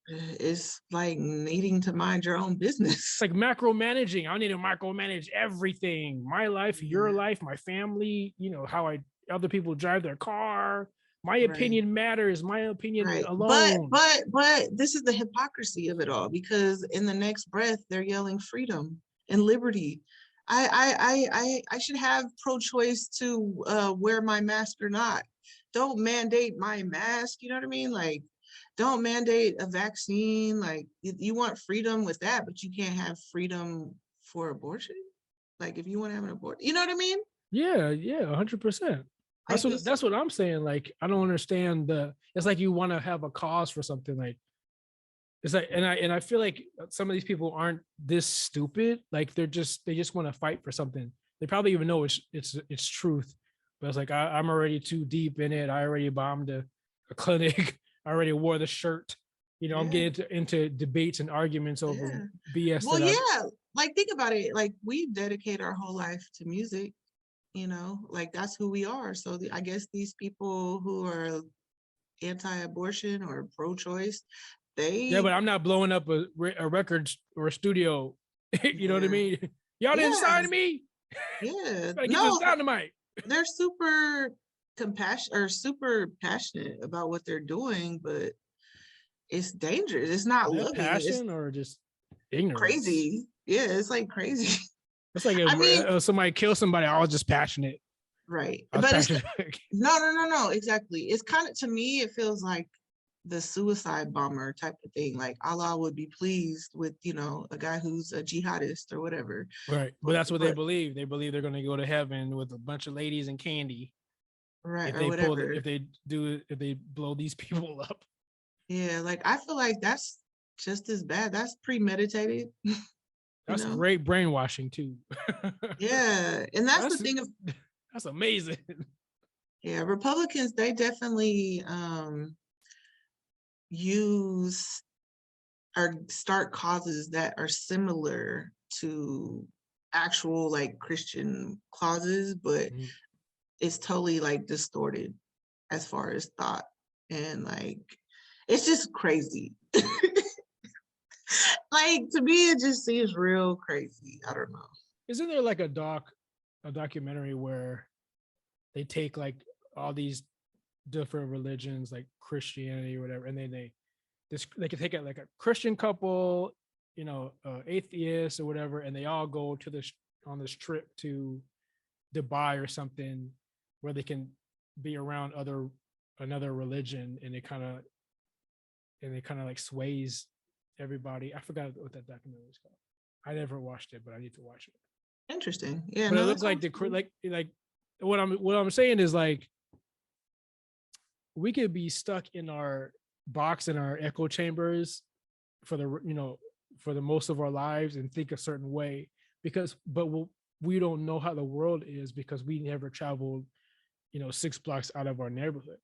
It's like needing to mind your own It's business. like macro-managing. I need to micromanage everything. My life, your Yeah, life, my family, how other people drive their car. My right. opinion matters. My opinion Right. But alone. but but this is the hypocrisy of it all, because in the next breath they're yelling freedom and liberty. I should have pro-choice to wear my mask or not. Don't mandate my mask, you know what I mean? Like, don't mandate a vaccine. Like, you want freedom with that, but you can't have freedom for abortion. Like, if you want to have an abortion, you know what I mean? Yeah, yeah, 100%. That's Like what it's that's what I'm saying. Like, I don't understand it's like you want to have a cause for something. Like, it's like, and I feel like some of these people aren't this stupid. Like, they just want to fight for something. They probably even know it's truth, but it's like I'm already too deep in it. I already bombed a clinic. I already wore the shirt. I'm yeah, getting into debates and arguments over yeah. BS Well, that I've. yeah, like think about it. Like we dedicate our whole life to music, like that's who we are. So I guess these people who are anti-abortion or pro-choice, Yeah, they, but I'm not blowing up a record or a studio. You know what I yeah, mean? Y'all didn't yeah, sign me. yeah. Gotta get this No, dynamite. they're super compassion or super passionate about what they're doing, but it's dangerous. It's not Is that loving. It's passion or just ignorance? crazy. Yeah, it's like crazy. It's like I mean, if somebody kills somebody, I was just passionate. right. I was But it's passionate. no, exactly. It's kind of, to me, it feels like the suicide bomber type of thing. Like Allah would be pleased with, a guy who's a jihadist or whatever. Right. But But, that's what they but believe. They believe they're gonna go to heaven with a bunch of ladies and candy right, if or they pull whatever. if they blow these people up. Yeah, like I feel like that's just as bad. That's premeditated, you That's know? great brainwashing too. Yeah. And that's the that's thing of, that's amazing. yeah, Republicans, they definitely use or start causes that are similar to actual like Christian clauses, but Mhm. it's totally like distorted as far as thought, and like it's just crazy. Like to me, it just seems real crazy. I don't know. Isn't there like a documentary where they take like all these different religions, like Christianity or whatever, and then they can take it like a Christian couple, atheist or whatever, and they all go to this on this trip to Dubai or something where they can be around another religion, and it kind of like sways everybody. I forgot what that documentary was called. I never watched it, but I need to watch it. Interesting. Yeah, But it no, that looked like sounds cool. like what I'm saying is like we could be stuck in our box in our echo chambers for the most of our lives and think a certain way but we don't know how the world is because we never traveled 6 blocks out of our neighborhood.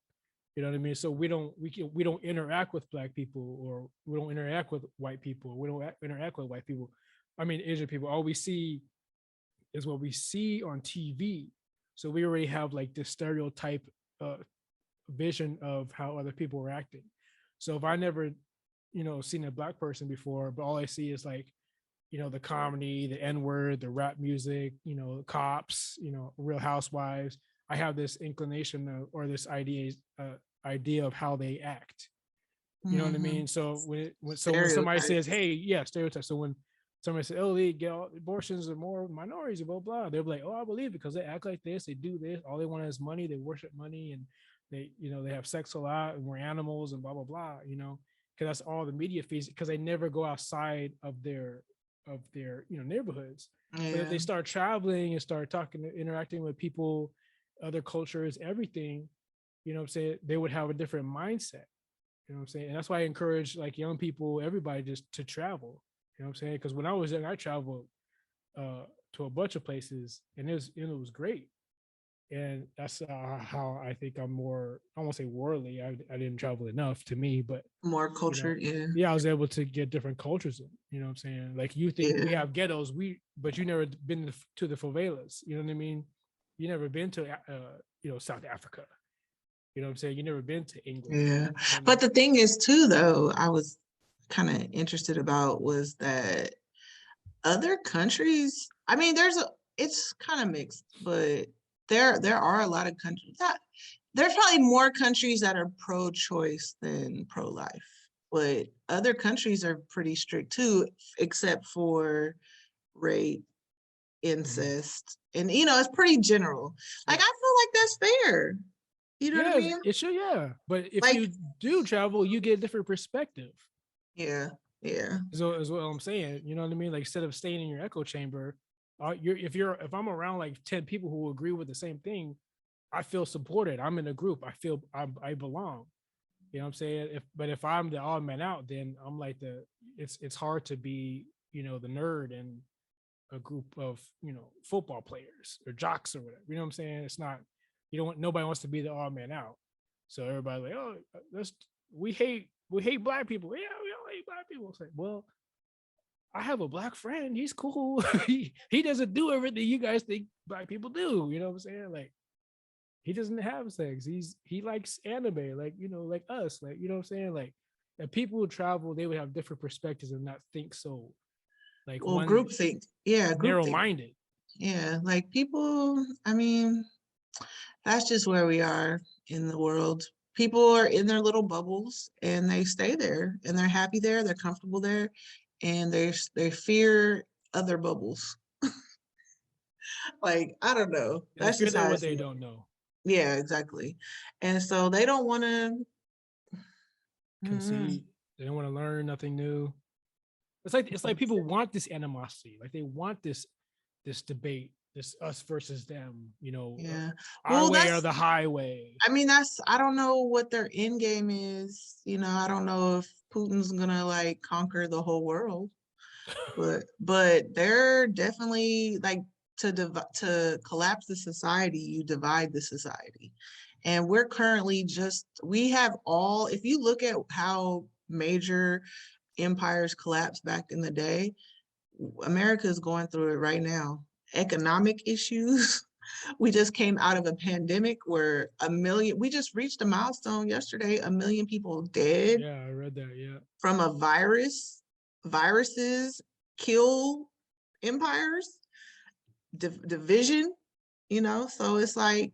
You know what I mean? So we don't interact with black people, or we don't interact with white people. We don't interact with white people. I mean, Asian people. All we see is what we see on TV. So we already have like this stereotype uh, vision of how other people are acting. So if I never, seen a black person before, but all I see is like, the comedy, the N-word, the rap music, cops, Real Housewives. I have this inclination or this idea of how they act. You know what I Mm-hmm. mean? So when somebody says, Stereotypes. "Hey, yeah, stereotypes." So when somebody says, "Oh, they get abortions are more minorities," blah blah, they'll be like, "Oh, I believe it because they act like this, they do this, all they want is money, they worship money, and they have sex a lot, and we're animals, and blah blah blah." Because that's all the media feeds. Because they never go outside of their neighborhoods. But if Yeah. they start traveling and start talking, interacting with people, other cultures, everything, what I'm saying, they would have a different mindset. You know what I'm saying? And that's why I encourage like young people, everybody just to travel. You know what I'm saying? Because when I was young, I traveled to a bunch of places, and it was great. And that's how I think I'm more. I won't say worldly. I didn't travel enough to me, but More you know, cultured. Yeah. yeah, I was able to get different cultures in. You know what I'm saying? Like you think we Yeah. have ghettos, but you never been to the favelas. You know what I mean? You never been to South Africa. You know what I'm saying? You never been to England. Yeah. You know what I But mean? the thing is too, though, I was kind of interested about was that other countries, I mean, it's kind of mixed, but there are a lot of countries that there's probably more countries that are pro-choice than pro-life, but other countries are pretty strict too, except for rape, Mhm. incest, and it's pretty general. Like Yeah. I feel like that's fair. You know what I Yeah, mean? it should, yeah. But if Like, you do travel, you get a different perspective. yeah, yeah, Is what I'm saying. You know what I mean? Like instead of staying in your echo chamber, if I'm around like 10 people who agree with the same thing, I feel supported. I'm in a group. I belong. You know what I'm saying? If I'm the odd man out, then I'm like it's hard to be, the nerd in a group of, football players or jocks or whatever. You know what I'm saying? It's not, nobody wants to be the odd man out. So everybody's like, oh, that's we hate black people. Yeah, we all hate black people. It's like, well, I have a black friend. He's cool. he doesn't do everything you guys think black people do. You know what I'm saying? Like he doesn't have sex. He likes anime, like like us. Like, you know what I'm saying? Like if people would travel, they would have different perspectives and not think so like well, one groupthink. Yeah, narrow groupthink. minded. Yeah, like people, I mean, that's just where we are in the world. People are in their little bubbles and they stay there and they're happy there, they're comfortable there, and they fear other bubbles. Like, I don't know. They That's fear just that how I what they see it. don't know. Yeah, exactly. And so they don't want to. Concede. They don't want to learn nothing new. It's like people want this animosity. Like they want this debate, this us versus them, Yeah. our Well, way or the highway. I mean, I don't know what their end game is. I don't know if Putin's gonna like conquer the whole world, but they're definitely like to collapse the society, you divide the society. And we're currently we have all, if you look at how major empires collapsed back in the day, America is going through it right now. Economic issues. We just came out of a pandemic where we just reached a milestone yesterday, 1 million people dead Yeah, I read that. Yeah. from a virus. Viruses kill empires, division, so it's like,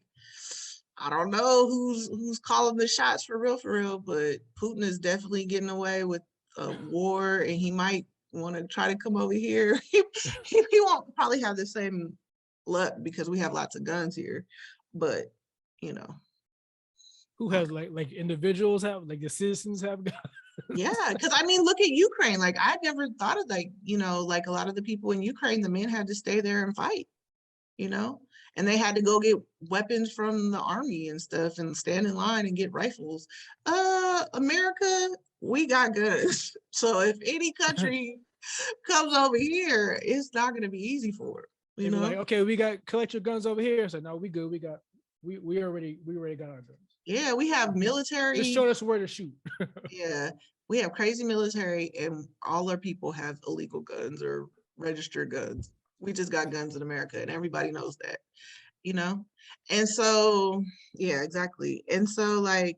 I don't know who's calling the shots for real, but Putin is definitely getting away with a war, and he might want to try to come over here. He won't probably have the same luck because we have lots of guns here, but you know, Who uh, has like individuals have like the citizens have got yeah, because I mean, look at Ukraine. Like I never thought of like a lot of the people in Ukraine, the men had to stay there and fight, you know, and they had to go get weapons from the army and stuff and stand in line and get rifles. America, we got guns. So if any country comes over here, it's not going to be easy for it, they be like, okay, we got collect your guns over here. So no, we good. We already got our guns. Yeah, we have Just military. show us where to shoot. Yeah, we have crazy military, and all our people have illegal guns or registered guns. We just got guns in America, and everybody knows that, you know? And so, yeah, exactly. And so, like,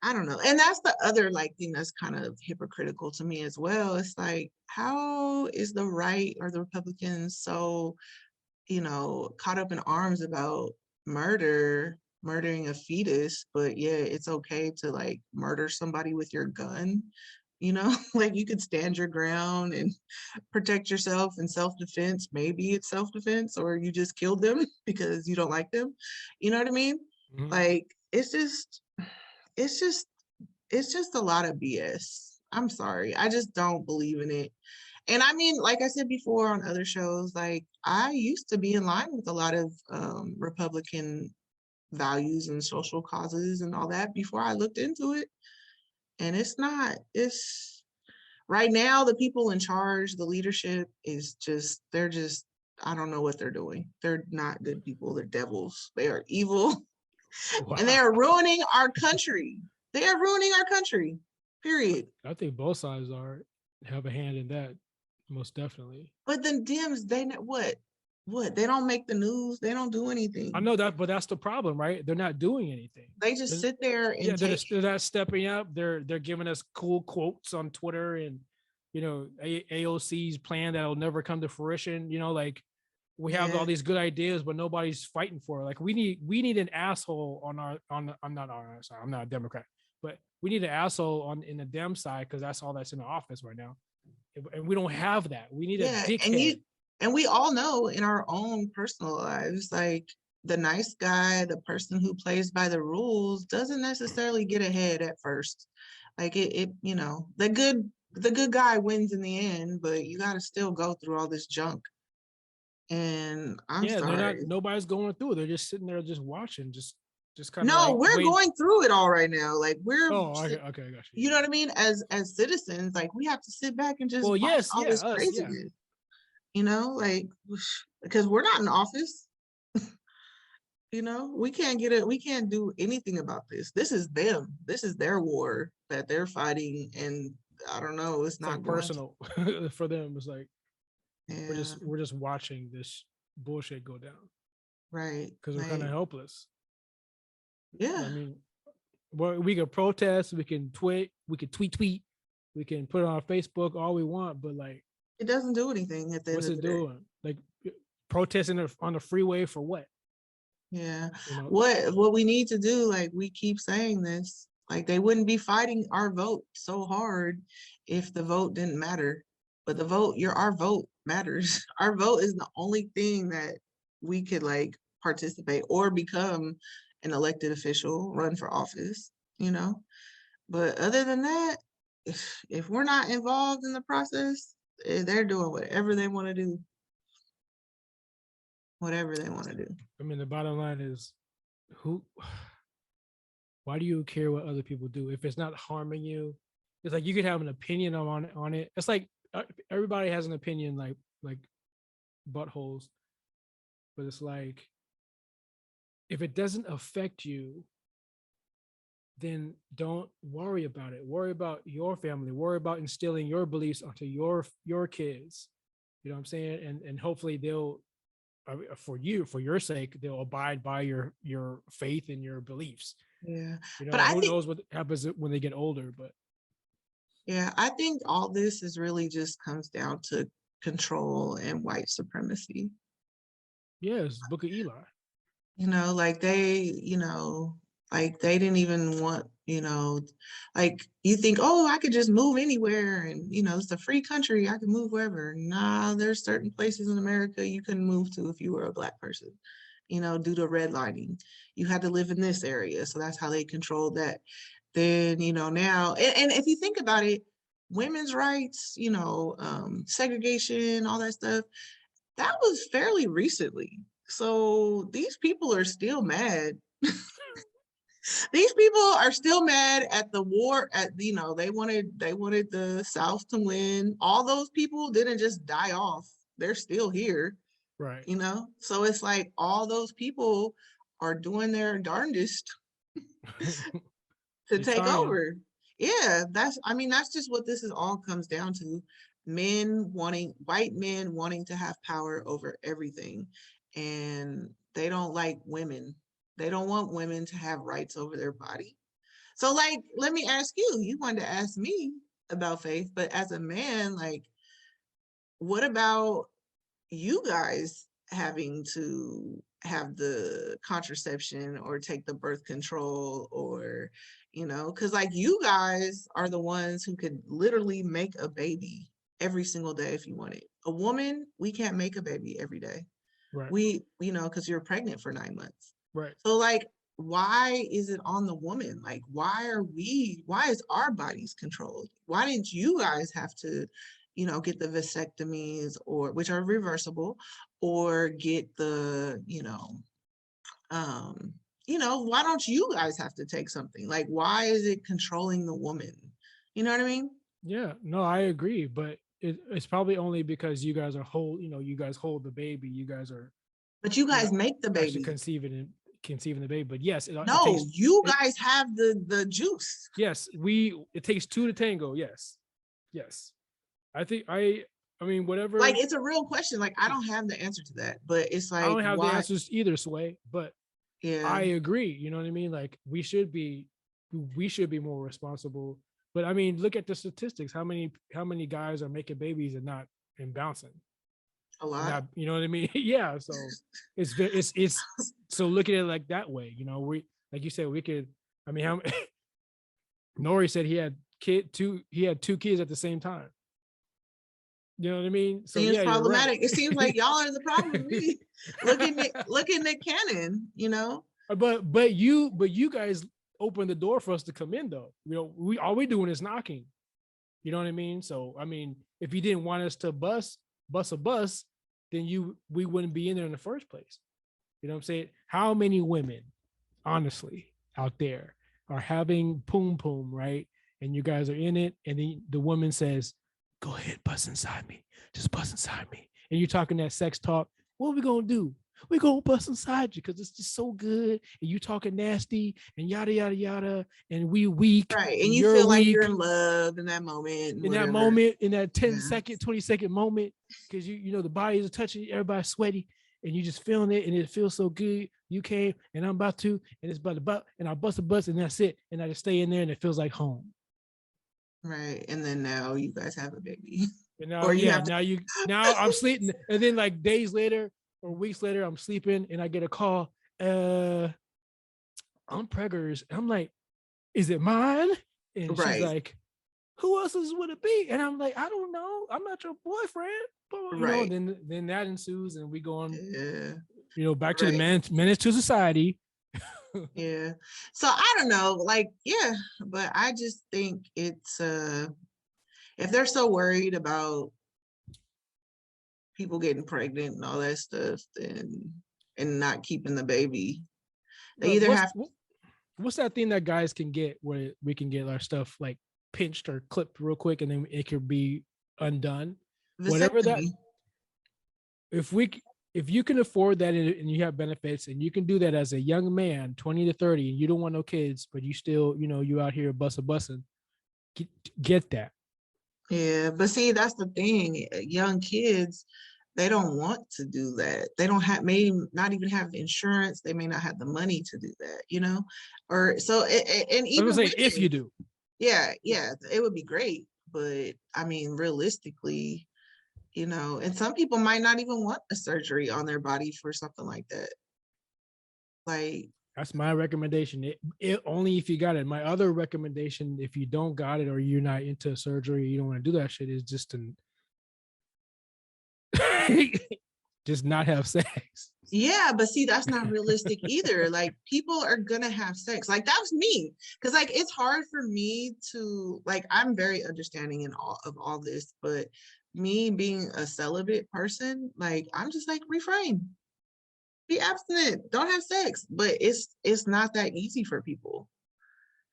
I don't know. And that's the other like thing that's kind of hypocritical to me as well. It's like, how is the right or the Republicans so, caught up in arms about murdering a fetus, but yeah, it's okay to like murder somebody with your gun, like you could stand your ground and protect yourself in self-defense. Maybe it's self-defense, or you just killed them because you don't like them. You know what I mean? Mhm. Like it's just it's just a lot of BS. I'm sorry. I just don't believe in it. And I mean, like I said before on other shows, like I used to be in line with a lot of Republican values and social causes and all that before I looked into it. And it's right now, the people in charge, the leadership they're just, I don't know what they're doing. They're not good people. They're devils. They are evil. And they Wow. are ruining our country. They are ruining our country, period. I think both sides are have a hand in that, most definitely. But the Dems, what? They don't make the news. They don't do I anything. know that, but that's the problem, right? They're not doing anything. They just sit there Yeah, and they're take. just they're not stepping up. They're giving us cool quotes on Twitter and AOC's plan that'll never come to fruition. Like we have all Yeah, these good ideas, but nobody's fighting for it. Like we need an asshole on I'm not sorry, I'm not a Democrat, but we need an asshole on in the Dem side because that's all that's in the office right now, and we don't have that. We need a yeah, dickhead. and we all know in our own personal lives, like the nice guy, the person who plays by the rules, doesn't necessarily get ahead at first. Like the good guy wins in the end, but you got to still go through all this junk. And I'm Yeah, they're not. sorry. Nobody's going through it. They're just sitting there, just watching, just kind of No, like we're waiting. going through it all right now. Like Oh, okay, okay, I got you. you know what I mean? As citizens, like we have to sit back and just Well, watch yes, all yeah, this us, yeah. craziness, like because we're not in office. We can't do anything about this. This is them. This is their war that they're fighting, and I don't know, it's It's like not going to. personal for them. It's like we're Yeah, just we're just watching this bullshit go down right. because we're kind of Like, helpless. yeah, I mean, we can protest, we can tweet, we can put it on Facebook all we want, but like, it doesn't do anything at the end what's of it the day. doing? Like protesting on the freeway for what? Yeah. You know? What we need to do, like we keep saying this, like they wouldn't be fighting our vote so hard if the vote didn't matter. But our vote matters. Our vote is the only thing that we could like participate or become an elected official, run for office. But other than that, if we're not involved in the process, they're doing whatever they want to do. Whatever they want to do. I mean, the bottom line is, who? Why do you care what other people do if it's not harming you? It's like you could have an opinion on it. It's like everybody has an opinion, like buttholes, but it's like if it doesn't affect you, then don't worry about it. Worry about your family. Worry about instilling your beliefs onto your kids. You know what I'm saying? And hopefully they'll, for your sake, they'll abide by your faith and your beliefs. Yeah. You But know, I who think, knows what happens when they get older, but yeah, I think all this is really just comes down to control and white supremacy. yeah, it's Book of Eli. Like like they didn't even want, like you think, oh, I could just move anywhere and, it's a free country. I can move wherever. Nah, there's certain places in America you couldn't move to if you were a Black person, due to redlining. You had to live in this area. So that's how they controlled that. Then, now, and if you think about it, women's rights, segregation, all that stuff, that was fairly recently. So these people are still mad. These people are still mad at the war. They wanted the South to win. All those people didn't just die off. They're still here. Right. So it's like all those people are doing their darndest to They're take trying. over. Yeah, that's just what this is all comes down to. White men wanting to have power over everything. And they don't like women. They don't want women to have rights over their body. So, like, let me ask you, you wanted to ask me about faith, but as a man, like, what about you guys having to have the contraception or take the birth control, or because like you guys are the ones who could literally make a baby every single day if you wanted. A woman, we can't make a baby every day. Right. Because you're pregnant for 9 months. Right. So, like, why is it on the woman? Like, why is our bodies controlled? Why didn't you guys have to, get the vasectomies, or which are reversible, or get the, why don't you guys have to take something? Like, why is it controlling the woman? You know what I mean? Yeah, no, I agree, but it's probably only because you guys are you guys hold the baby, you guys are, But you you know, guys make the actually baby. conceiving the baby. But yes, it No, takes you it. guys have the juice. Yes, it takes two to tango. Yes, yes. I think I mean, Like, whatever. it's a real question. Like, I don't have the answer to that, but it's I like, don't have the why? answers either, Sway, but Yeah, I agree. You know what I mean? Like we should be more responsible. But I mean, look at the statistics. How many guys are making babies and not and bouncing? a And lot. that, you know what I mean? Yeah. So it's so look at it like that way. We, like you said, we could. I mean, how Nori said he had two kids at the same time. You know what I mean? So Seems yeah, you're right. problematic. It seems like y'all are the problem, really. Look at Nick Cannon. but you guys opened the door for us to come in though. We all we doing is knocking. You know what I mean? So I mean, if you didn't want us to bus a bus, then we wouldn't be in there in the first place. You know what I'm saying? How many women, honestly, out there are having poom poom, right? And you guys are in it, and then the woman says, "Go ahead, bust inside me. Just bust inside me." And you're talking that sex talk. What are we gonna do? We're gonna bust inside you because it's just so good. And you talking nasty and yada yada yada. And we weak Right. And and you you're feel like you're weak in love in that moment and in that whatever. moment, in that 10 Yeah. second, 20-second moment, because you know the body is touching, everybody's sweaty, and you just feeling it, and it feels so good. You came, and I'm about to, and it's about to butt, and I bust a bust, and that's it. And I just stay in there, and it feels like home. Right. And then now you guys have a baby. And now, Or you yeah, have to. now I'm sleeping, and then like days later or weeks later, I'm sleeping, and I get a call. I'm preggers. And I'm like, is it mine? And she's Right. like, who else would it be? And I'm like, I don't know. I'm not your boyfriend. But Right. then that ensues, and we go on, Yeah. back to the Right. menace to society. Yeah. So I don't know. Like, yeah, but I just think it's if they're so worried about people getting pregnant and all that stuff, then and not keeping the baby, they But either have what's that thing that guys can get where we can get our stuff like pinched or clipped real quick, and then it could be undone? Whatever that, vasectomy. if you can afford that, and you have benefits, and you can do that as a young man, 20 to 30, and you don't want no kids, but you still, you out here bussing, get that. Yeah, but see, that's the thing. Young kids, they don't want to do that. They don't have, may not even have insurance. They may not have the money to do that, you know? Or so, and I was even gonna say if you women, do. yeah, yeah, it would be great. But I mean, realistically, and some people might not even want a surgery on their body for something like that. Like, That's my recommendation. It only if you got it. My other recommendation, if you don't got it or you're not into surgery, you don't want to do that shit, is just to just not have sex. yeah, but see, that's not realistic either. Like, people are gonna have sex. Like, that's me. Because like it's hard for me to like, I'm very understanding in all of all this, but me being a celibate person, like I'm just like refrain, be abstinent, don't have sex. But it's not that easy for people,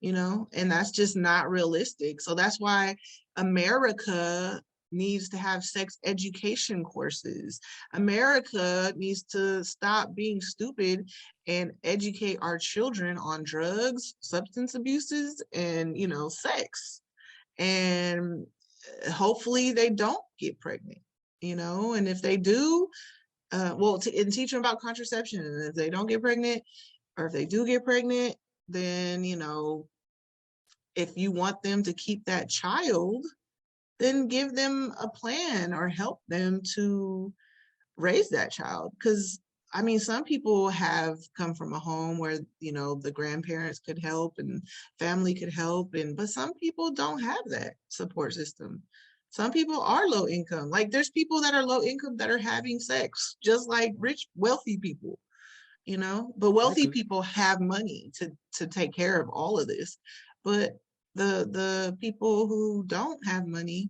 and that's just not realistic. So that's why America needs to have sex education courses. America needs to stop being stupid and educate our children on drugs, substance abuses, and, sex. And hopefully they don't get pregnant, and if they do, and teach them about contraception. And if they don't get pregnant, or if they do get pregnant, then, if you want them to keep that child, then give them a plan or help them to raise that child. Because I mean, some people have come from a home where, the grandparents could help and family could help, but some people don't have that support system. Some people are low income. Like, there's people that are low income that are having sex, just like rich, wealthy people. But wealthy people have money to take care of all of this. But the people who don't have money,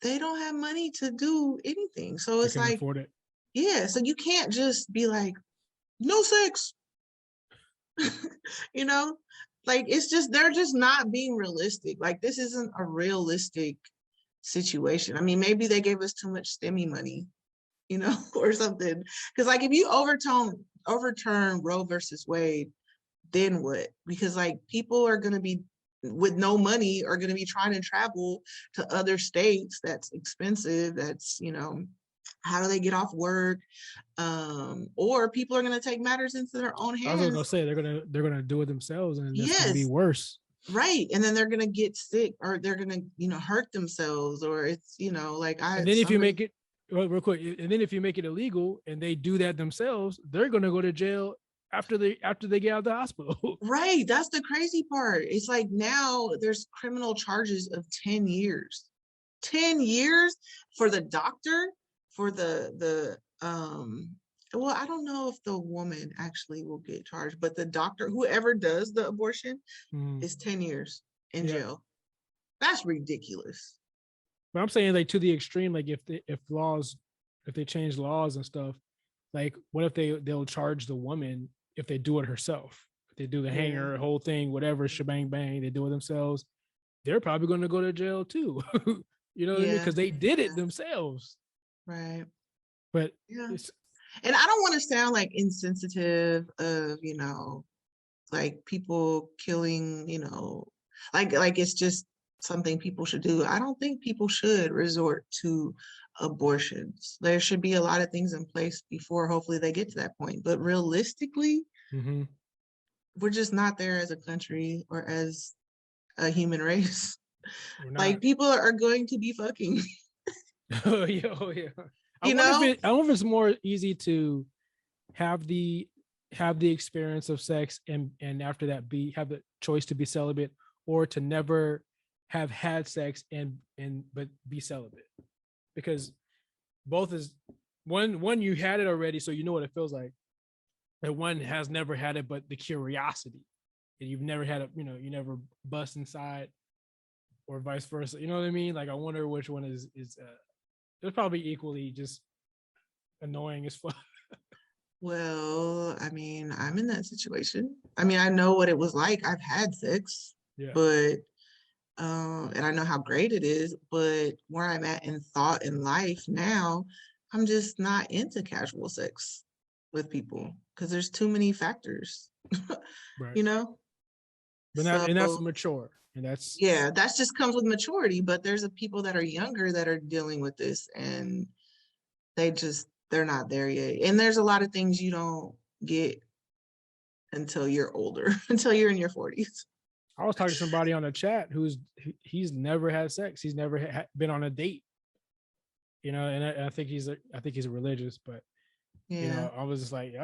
they don't have money to do anything. So They it's can like, afford it. yeah, so you can't just be like, no sex. you know like, it's just, they're just not being realistic. Like, this isn't a realistic situation. I mean, maybe they gave us too much STEMI money, or something. Because like, if you overturn Roe versus Wade, then what? Because like, people are going to be with no money are going to be trying to travel to other states. That's expensive. That's, how do they get off work? Or people are going to take matters into their own I was gonna hands. say they're gonna do it themselves, and that's gonna be Yes, worse. right. And then they're going to get sick, or they're going to, hurt themselves, or it's, like, And then if you make it real quick, and then if you make it illegal and they do that themselves, they're gonna go to jail after they get out of the hospital. right. That's the crazy part. It's like, now there's criminal charges of 10 years. 10 years for the doctor, for the well, I don't know if the woman actually will get charged, but the doctor, whoever does the abortion, Mm, is 10 years in yeah, jail. That's ridiculous. but I'm saying like to the extreme, like if they change laws and stuff, like what if they'll charge the woman if they do it herself, if they do the Yeah. hanger whole thing, whatever shebang bang, they do it themselves, they're probably going to go to jail too. You know what I mean? Yeah. Because they did it Yeah. themselves. Right. But Yeah. it's And I don't want to sound like insensitive of, like people killing, like it's just something people should do. I don't think people should resort to abortions. There should be a lot of things in place before hopefully they get to that point. But realistically, mm-hmm, we're just not there as a country or as a human race. we're Like, not. people are going to be fucking, Oh yeah, oh yeah. I you wonder if know? it. I wonder if it's more easy to have the have the experience of sex and after that be have the choice to be celibate, or to never have had sex and but be celibate, because both is one you had it already, so you know what it feels like, and one has never had it but the curiosity, and you've never had you never bust inside, or vice versa, you know what I mean? Like, I wonder which one is it's probably equally just annoying as fuck. Well, I mean, I'm in that situation. I mean, I know what it was like. I've had sex, Yeah, but and I know how great it is, but where I'm at in thought in life now, I'm just not into casual sex with people because there's too many factors, right. you know? But not, and that's So mature. And that's just comes with maturity. But there's a people that are younger that are dealing with this, and they're not there yet. And there's a lot of things you don't get until you're older, until you're in your 40s. I was talking to somebody on the chat he's never had sex. He's never been on a date. You know, and I think he's a religious, but you know, I was just like,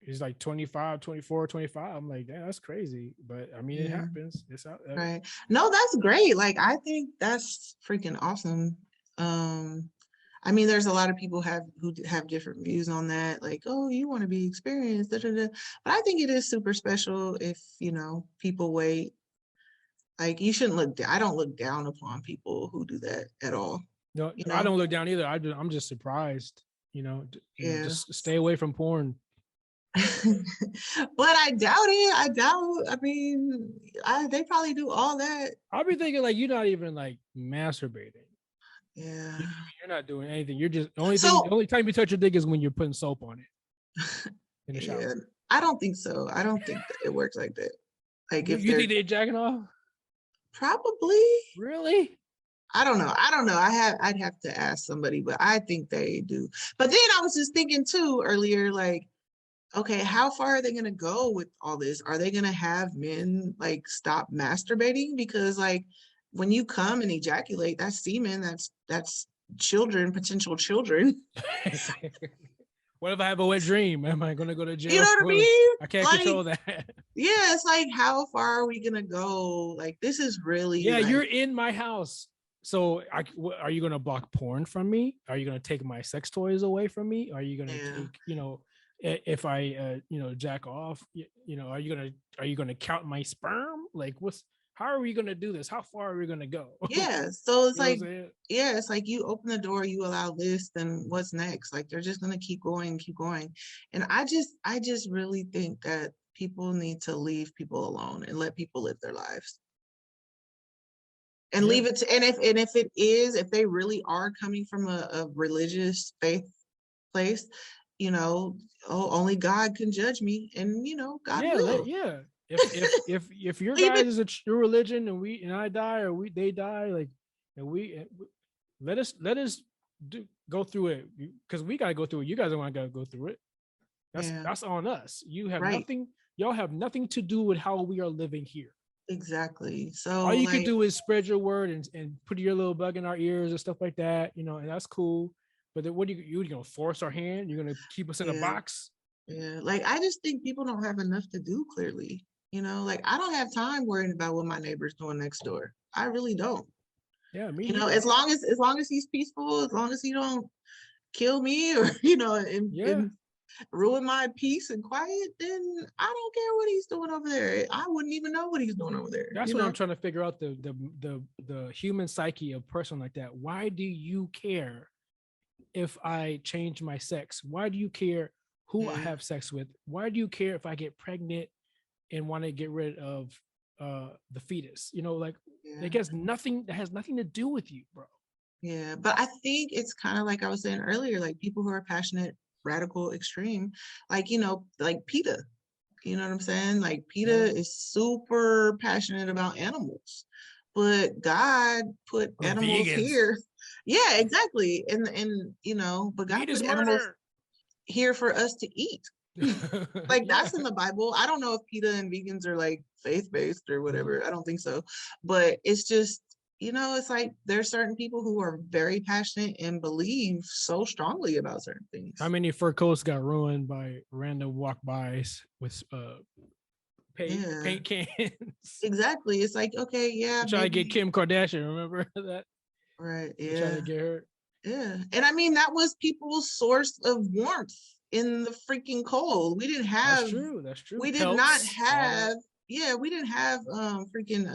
he's like 25, 24, 25. I'm like, damn, that's crazy. But I mean, it happens. It's out. Right. No, that's great. Like, I think that's freaking awesome. I mean, there's a lot of people who have different views on that. Like, oh, you want to be experienced, da, da, da. But I think it is super special if, you know, people wait. Like, you shouldn't I don't look down upon people who do that at all. No, you know? I don't look down either. I'm just surprised, you know, just stay away from porn. But I doubt it. I mean, they probably do all that. I'll be thinking like you're not even like masturbating. Yeah. You're not doing anything. You're just the only time you touch your dick is when you're putting soap on it. In the shower. Yeah, I don't think so. I don't think that it works like that. Like, if you think they're jacking off? Probably. Really? I don't know. I'd have to ask somebody, but I think they do. But then I was just thinking too earlier, like, okay, how far are they going to go with all this? Are they going to have men like stop masturbating? Because like when you come and ejaculate, that's semen, that's children, potential children. What if I have a wet dream? Am I going to go to jail? You know what I mean? I can't control that. Yeah, it's like, how far are we going to go? Like, this is really. Yeah, like, you're in my house. So are you going to block porn from me? Are you going to take my sex toys away from me? Are you going to take, you know, if I, you know, jack off, you know, are you going to count my sperm? Like, how are we going to do this? How far are we going to go? Yeah. So it's like, it's like you open the door, you allow this, then what's next? Like, they're just going to keep going. And I just really think that people need to leave people alone and let people live their lives. And leave it to, and if they really are coming from a religious faith place, you know, only God can judge me, and you know, God will. If your guys is a true religion and I die or they die, like, and let us go through it, because we gotta go through it. You guys don't want to go through it. That's on us. You have nothing. Y'all have nothing to do with how we are living here. Exactly. So all you can do is spread your word and put your little bug in our ears and stuff like that, you know, and that's cool. But then what you're gonna force our hand? You're gonna keep us in a box? Yeah, like, I just think people don't have enough to do, clearly. You know, like, I don't have time worrying about what my neighbor's doing next door. I really don't. Yeah, me. You know, as long as he's peaceful, as long as he don't kill me or, you know, and ruin my peace and quiet, then I don't care what he's doing over there. I wouldn't even know what he's doing over there. That's what I'm trying to figure out, the human psyche of a person like that. Why do you care if I change my sex? Why do you care who I have sex with? Why do you care if I get pregnant and want to get rid of the fetus? You know, like, it has nothing to do with you, bro. Yeah, but I think it's kind of like I was saying earlier, like, people who are passionate, radical, extreme, like, you know, like PETA. You know what I'm saying? Like, PETA is super passionate about animals, but God put animals here. Yeah, exactly. And you know, but God put animals here for us to eat. Like, that's in the Bible. I don't know if PETA and vegans are like faith-based or whatever. I don't think so. But it's just, you know, it's like there's certain people who are very passionate and believe so strongly about certain things. How many fur coats got ruined by random walk-bys with paint cans? Exactly. It's like, okay, yeah. Try to get Kim Kardashian, remember that? Right. Yeah. Trying to get her. Yeah. And I mean, that was people's source of warmth in the freaking cold. We didn't have. That's true. We did not have. Yeah, we didn't have freaking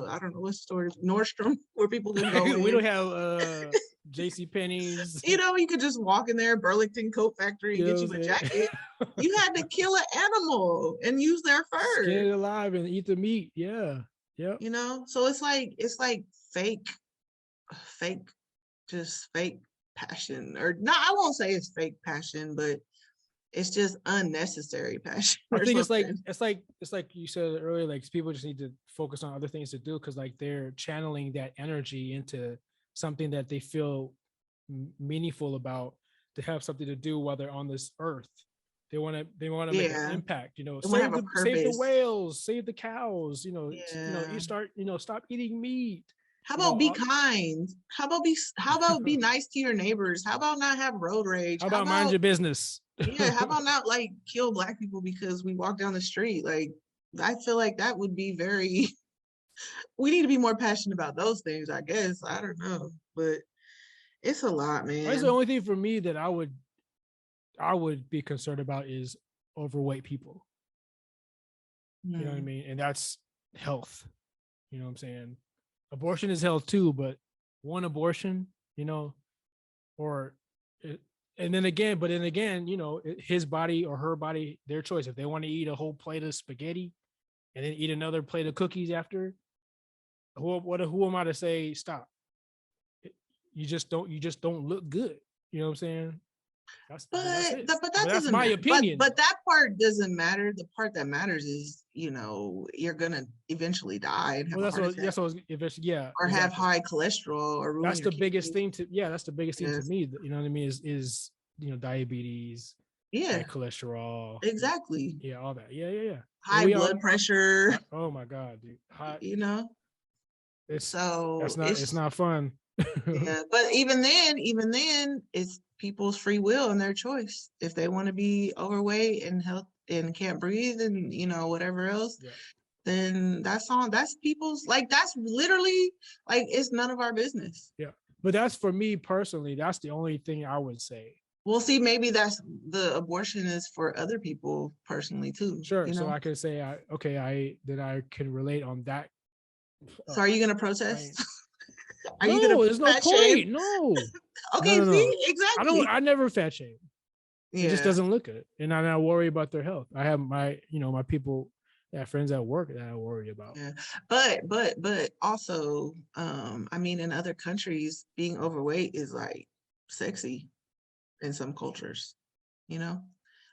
I don't know what store, Nordstrom, where people can go we don't have JC Penney's. You know, you could just walk in there, Burlington Coat Factory, and get you a jacket. You had to kill an animal and use their fur. Get it alive and eat the meat. Yeah. Yep. You know, so it's like fake just fake passion. Or no, I won't say it's fake passion, but It's just unnecessary passion I or think something. it's like you said earlier, like people just need to focus on other things to do because like they're channeling that energy into something that they feel meaningful about, to have something to do while they're on this earth. They want to make an Yeah. impact, you know, They want to have a save the purpose. whells, save the cows, you Yeah. start, stop eating meat, How you know, about be kind? How about be nice to your neighbors? How about not have road rage? how How about mind about your business? yeah, how about not like kill black people because we walk down the street? Like I feel like that would be very we need to be more passionate about those things, I guess. I don't know. But it's a lot, That's the man. only thing for me that I would be concerned about is overweight people. You know what I Hmm. mean? And that's health. You know what I'm saying? Abortion is health too, but one abortion, you know, or and then again, but then again, his body or her body, their choice. If they want to eat a whole plate of spaghetti and then eat another plate of cookies after, who am I to say stop? You just don't look good. You know what I'm saying? That's it. But But that that's doesn't my matter. opinion But though. that part doesn't matter. The part that matters is, you're gonna eventually die and have Well, a heart attack if it's, yeah, or have exactly. high cholesterol or ruin That's your the biggest kidneys. thing to yeah, that's the biggest thing to Yes. me. You know what I mean? Is diabetes, high Yeah, cholesterol, exactly. yeah, all that. Yeah, yeah, yeah. And High we all blood pressure, oh my god, dude. Hot. you know. It's So it's it's not fun. yeah, but even then, it's people's free will and their choice. If they want to be overweight and health and can't breathe and whatever else, Yeah. then that's people's like that's literally like it's none of our business. Yeah. But that's for me personally, that's the only thing I would say. We'll see, maybe that's the abortion is for other people personally too, Sure. So I can say I can relate on that. So are you gonna Plane. protest? Are you gonna No, there's no fat shame? point. No. No, Okay, no, no. see, exactly. I never fat shame. It just Yeah. doesn't look good. And I worry about their health. I have my people, friends at work that I worry about. Yeah. But also, I mean, in other countries, being overweight is like sexy in some cultures, you know?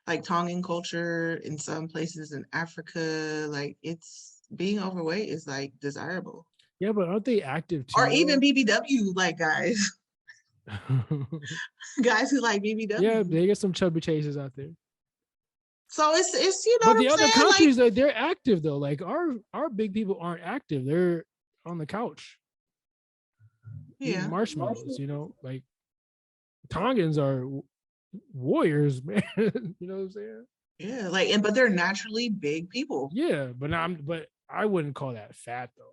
Like Tongan culture in some places in Africa, like it's being overweight is like desirable. Yeah, but aren't they active Or too even though? BBW, like guys, guys who like Yeah, BBW. they get some chubby chases out there. So it's you know But what I'm the other saying? Like, countries, they're active though. Like our big people aren't active. They're on the couch eating yeah. marshmallows. Like Tongans are warriors, man. You know what I'm saying? Yeah, like but they're naturally big people. Yeah, but I wouldn't call that fat though.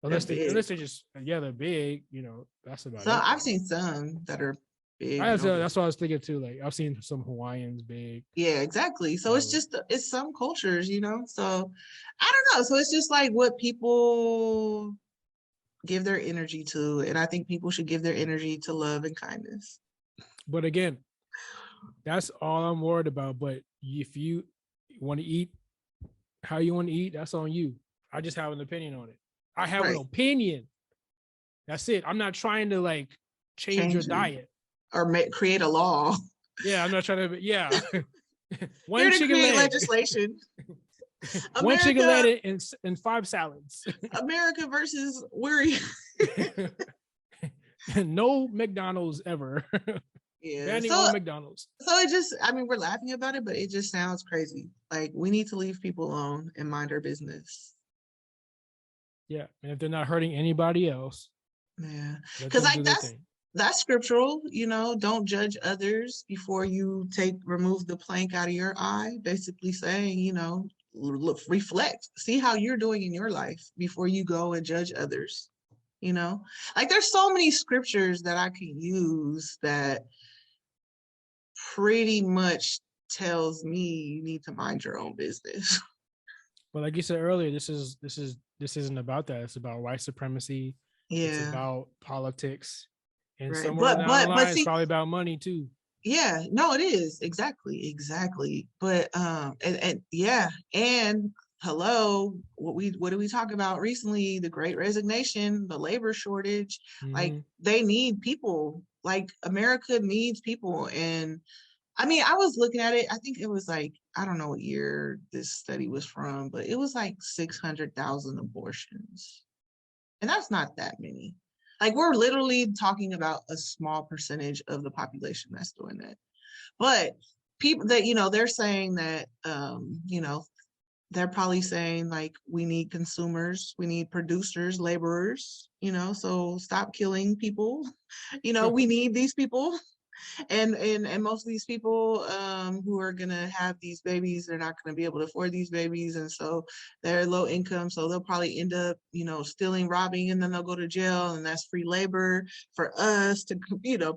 They're big. Unless they just they're big. That's about So it I've though. seen some that are I big have and over. that's what I was thinking too. Like I've seen some Hawaiians big. Yeah, exactly. So it's So just it's some cultures, So I don't know. So it's just like what people give their energy to, and I think people should give their energy to love and kindness. but again, that's all I'm worried about. But if you want to eat how you want to eat, that's on you. I just have an opinion on it. I have an Right. opinion. That's it. I'm not trying to like change your Change it diet. or create a law. Yeah, I'm not trying to. Yeah, Here one to chicken create leg, legislation. one chicken America, leg, and 5 salads. America versus Weary. No McDonald's ever. Yeah. Banning all McDonald's. So it just, I mean, we're laughing about it, but it just sounds crazy. Like we need to leave people alone and mind our business. Yeah, and if they're not hurting anybody else, Yeah. let Because them like do their thing. that's scriptural, don't judge others before you remove the plank out of your eye, basically saying, look, reflect, see how you're doing in your life before you go and judge others. Like there's so many scriptures that I can use that pretty much tells me you need to mind your own business. But like you said earlier, this isn't about that. It's about white supremacy. It's Yeah, about politics, and right. somewhere down the But line, it's see, probably about money too. yeah, no, it is exactly. But and yeah, and hello, what did we talk about recently? The Great Resignation, the labor shortage. Like Mm-hmm. they need people. Like America needs people, and I mean, I was looking at it. I think it was like, I don't know what year this study was from, but it was like 600,000 abortions. And that's not that many. Like, we're literally talking about a small percentage of the population that's doing that. But people that, they're saying that, they're probably saying like, we need consumers, we need producers, laborers, so stop killing people. We need these people. And most of these people who are gonna have these babies, they're not gonna be able to afford these babies, and so they're low income, so they'll probably end up stealing, robbing, and then they'll go to jail, and that's free labor for us to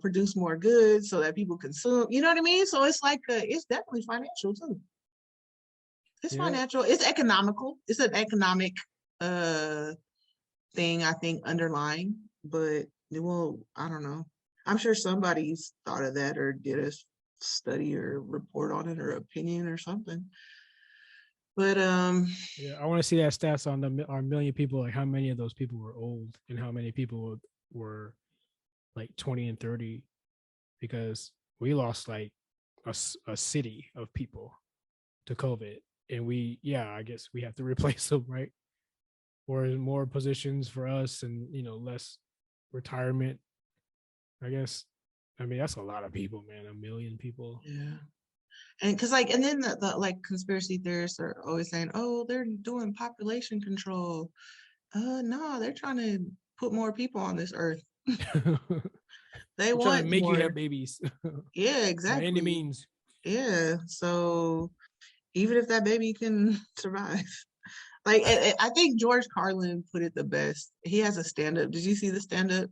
produce more goods so that people consume, you know what I mean? So it's like it's definitely financial too. It's financial, it's economical, it's an economic thing, I think, underlying, but I don't know. I'm sure somebody's thought of that or did a study or report on it or opinion or something. But yeah, I want to see that stats on our million people, like how many of those people were old and how many people were like 20 and 30, because we lost like a city of people to COVID, and I guess we have to replace them, right? Or more positions for us, and less retirement, I guess. I mean, that's a lot of people, man. 1 million people. Yeah. And because and then the like conspiracy theorists are always saying, oh, they're doing population control. No, they're trying to put more people on this earth. They want trying to make more. you have babies. Yeah, exactly. By any means. Yeah. So even if that baby can survive. Like, I think George Carlin put it the best. He has a stand-up. Did you see the stand-up?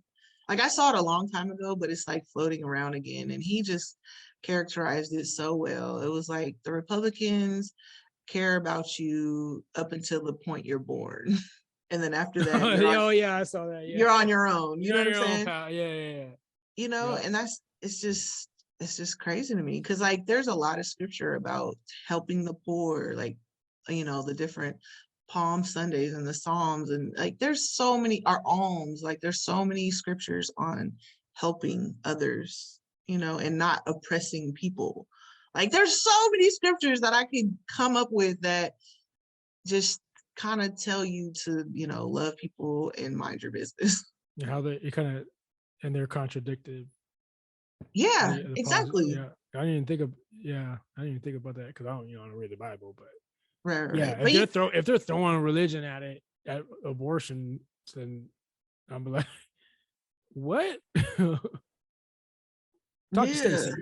Like, I saw it a long time ago, but it's like floating around again. And he just characterized it so well. It was like, the Republicans care about you up until the point you're born. And then after that, oh yeah, I saw that. Yeah. You're on your own. You know what I'm saying? Yeah. And it's just crazy to me. Cause like, there's a lot of scripture about helping the poor, like, the different Palm Sundays and the Psalms, and like there's so many, our alms, like there's so many scriptures on helping others, and not oppressing people. Like there's so many scriptures that I could come up with that just kind of tell you to, love people and mind your business. How and they're contradicted. Yeah, exactly. Yeah, I didn't even think about that because I don't read the Bible, but right. Yeah, if they're throwing religion at abortion, then I'm like, what? Talk to Stacey.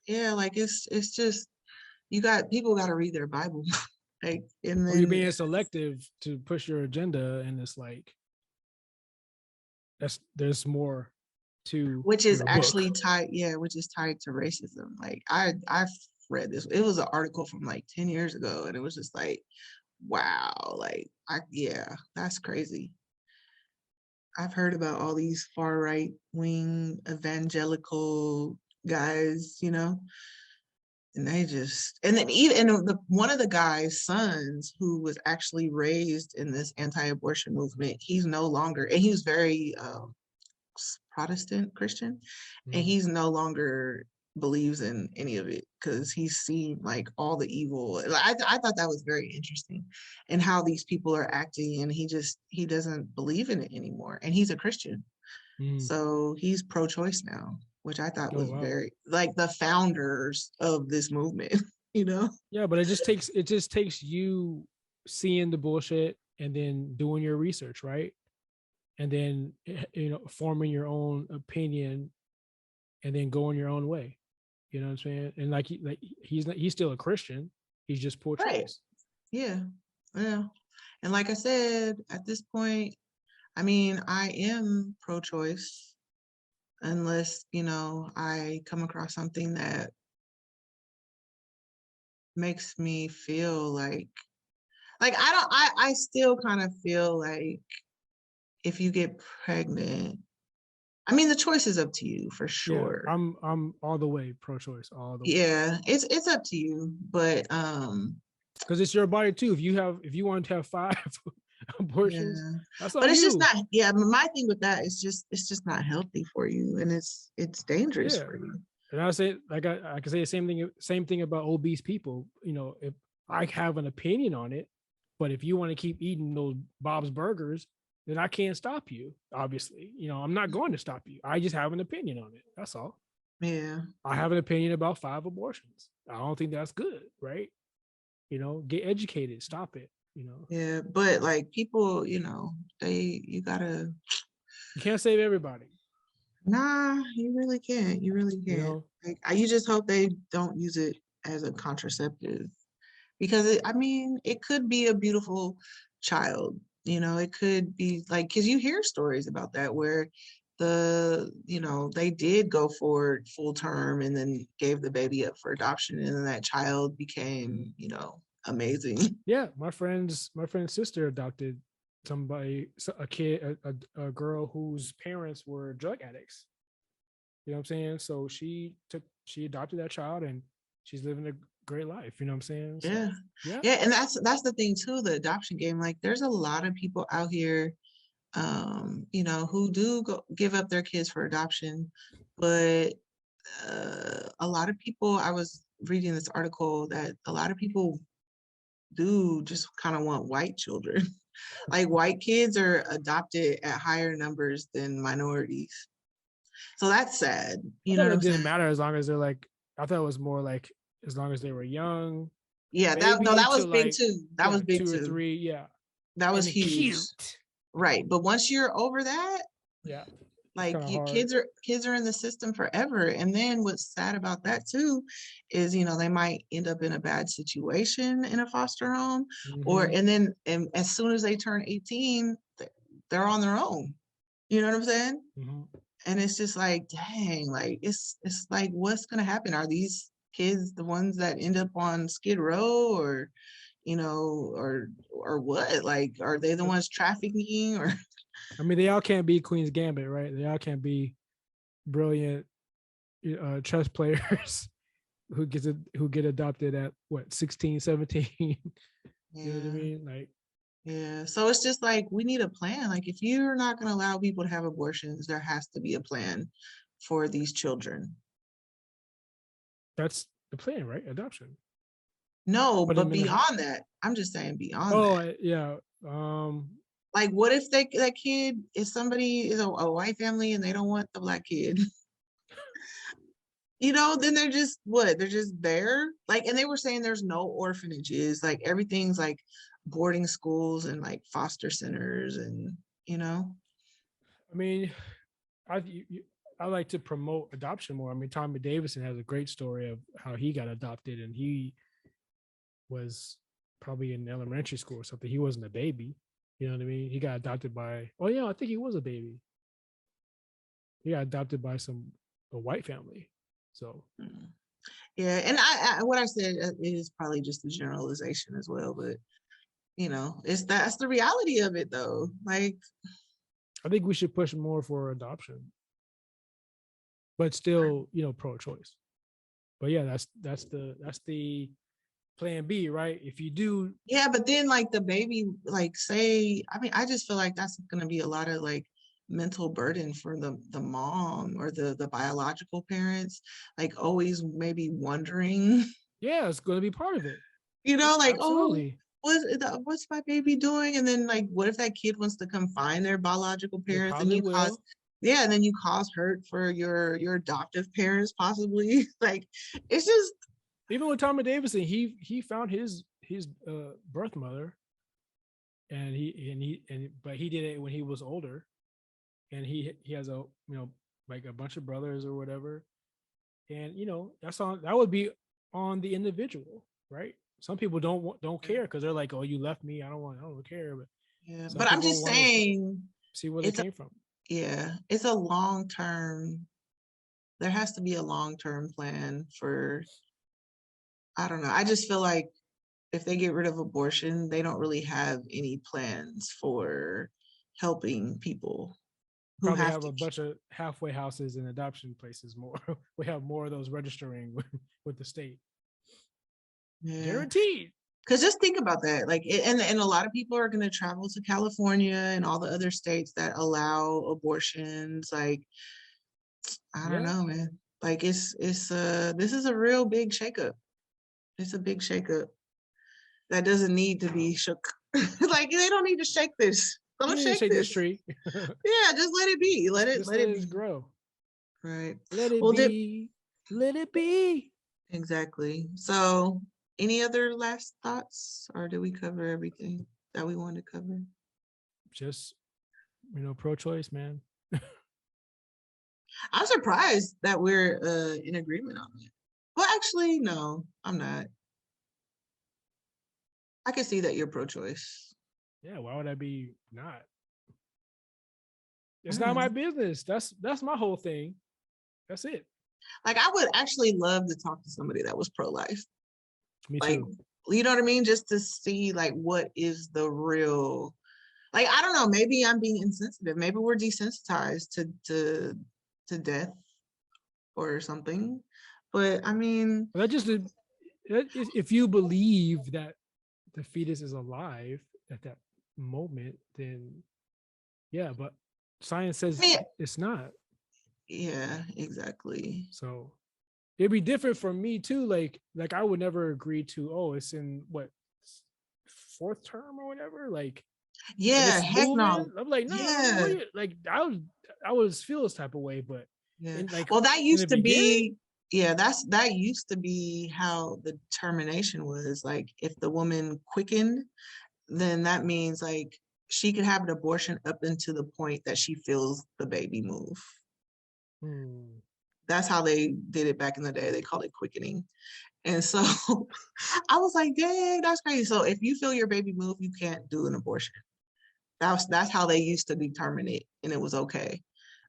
Yeah, like it's just people got to read their Bible, like, and then you're being selective to push your agenda, and it's like there's more to which is actually tied, which is tied to racism. Like I've read this. It was an article from like 10 years ago, and it was just like, wow, like that's crazy. I've heard about all these far right wing evangelical guys, and they just, and then even one of the guy's sons who was actually raised in this anti-abortion movement, he's no longer, and he was very Protestant Christian, and he's no longer believes in any of it because he's seen like all the evil. I thought that was very interesting, and how these people are acting, and he doesn't believe in it anymore, and he's a Christian, so he's pro-choice now, which I thought was very like the founders of this movement. Yeah, but it just takes you seeing the bullshit and then doing your research, right? And then forming your own opinion and then going your own way. You know what I'm saying? And like he's still a Christian. He's just pro-choice. Right. Yeah. And like I said, at this point, I mean, I am pro-choice unless, I come across something that makes me feel like I still kind of feel like if you get pregnant, I mean, the choice is up to you for sure. Yeah, I'm all the way pro-choice, all the way. Yeah, it's up to you, but because it's your body too. If you want to have 5 abortions, that's on but it's you. just not. Yeah, my thing with that is it's just not healthy for you, and it's dangerous for you. And I say, like I can say the same thing about obese people. You know, if I have an opinion on it, but if you want to keep eating those Bob's burgers, then I can't stop you. Obviously, you know, I'm not going to stop you. I just have an opinion on it. That's all. Yeah. I have an opinion about 5 abortions. I don't think that's good, right? You know, get educated, stop it. You know, Yeah. But like people, you gotta, you can't save everybody. nah, you really can't. You really You can't. know, Like, you just hope they don't use it as a contraceptive because I mean, it could be a beautiful child. It could be like, because you hear stories about that where they did go for full term and then gave the baby up for adoption, and then that child became, amazing. yeah, my friend's sister adopted a kid, a girl whose parents were drug addicts. You know what I'm saying? So she adopted that child and she's living a great life. You know what I'm saying? So Yeah. yeah, Yeah, and that's the thing too, the adoption game. Like, there's a lot of people out here, who do give up their kids for adoption, but a lot of people, I was reading this article that a lot of people do just kind of want white children. Like, white kids are adopted at higher numbers than minorities. So that's sad. I You know thought what it I'm didn't saying? matter as long as they're like. I thought it was more like as long as they were young, Yeah, maybe that was to big like too. That was yeah, big 2 or too. 3, yeah, That was and then huge. cute. Right. But once you're over that, Yeah, it's like, kind of you hard. kids are in the system forever. And then what's sad about that too is, they might end up in a bad situation in a foster home, Mm-hmm. and as soon as they turn 18, they're on their own. You know what I'm saying? Mm-hmm. And it's just like, dang, like, it's like, what's gonna happen? Are these kids the ones that end up on Skid Row, or or what? Like, are they the ones trafficking, or I mean, they all can't be Queen's Gambit, right? They all can't be brilliant chess players who get adopted at what 16, 17. You know what I yeah. mean? Like Yeah. So it's just like, we need a plan. Like, if you're not going to allow people to have abortions, there has to be a plan for these children. that's the plan, right? Adoption. No, Put but them in the house. beyond that, I'm just saying beyond that. Oh yeah. Like, what if that kid is somebody is a white family and they don't want the black kid? Then they're just what? They're just there. Like, and they were saying there's no orphanages. Like, everything's like boarding schools and like foster centers, and you know. I mean, I like to promote adoption more. I mean, Tommy Davidson has a great story of how he got adopted, and he was probably in elementary school or something. He wasn't a baby. You know what I mean? He got adopted by. Oh yeah, I think he was a baby. He got adopted by a white family. So Mm. Yeah, and what I said is probably just a generalization as well, but that's the reality of it though. Like, I think we should push more for adoption, but still, pro-choice. But yeah, that's the plan B, right? If you do, yeah, but then like the baby, like, say, I mean, I just feel like that's going to be a lot of like mental burden for the mom or the biological parents, like, always maybe wondering, yeah, it's going to be part of it. like, oh, Absolutely, what's my baby doing? And then, like, what if that kid wants to come find their biological they parents, and probably you cause, will. yeah, and then you cause hurt for your adoptive parents possibly. Like, it's just, Even with Tommy Davidson, he found his birth mother, and but he did it when he was older, and he has like a bunch of brothers or whatever, and that would be on the individual, right? Some people don't care because they're like, oh, you left me, I don't care, but yeah, some but I'm people just want to saying, see where they it's a, came from. yeah, it's a long term. There has to be a long term plan for, I don't know. I just feel like if they get rid of abortion, they don't really have any plans for helping people who Probably have have to. a bunch of halfway houses and adoption places more. We have more of those registering with the state, Yeah, guaranteed. because just think about that. Like, and a lot of people are going to travel to California and all the other states that allow abortions. Like, I don't Yeah, know, man. Like this is a real big shakeup. It's a big shakeup that doesn't need to be shook. Like they don't need to shake this. You Don't need to shake shake this this. tree. Yeah, just let it be. Just Let let it it be. grow. Right. Let it Well, did be. Let it be. exactly. So, any other last thoughts, or did we cover everything that we wanted to cover? Just, pro-choice, man. I'm surprised that we're in agreement on it. Well, actually, no, I'm not. I can see that you're pro-choice. Yeah, why would I be not? I It's don't not know. my business. That's my whole thing. That's it. Like, I would actually love to talk to somebody that was pro-life. Me Like, too. you know what I mean? Just to see like what is the real. Like, I don't know. Maybe I'm being insensitive. Maybe we're desensitized to death or something. But I mean, But if you believe that the fetus is alive at that moment, then yeah, but science I says mean, it's not. yeah, exactly. So it'd be different for me too. Like I would never agree to, oh, it's in what, fourth term or whatever. Like, and Yeah, it's heck no. moving. I'm like, no, what Yeah, are you, like I was feel this type of way, but yeah. in like Well, that in the used to beginning, be, yeah, that used to be how the termination was. Like, if the woman quickened, then that means like she could have an abortion up until the point that she feels the baby move. hmm, That's how they did it back in the day. They called it quickening. And so I was like, dang, that's crazy. So if you feel your baby move, you can't do an abortion. That's how they used to determine it, and it was okay.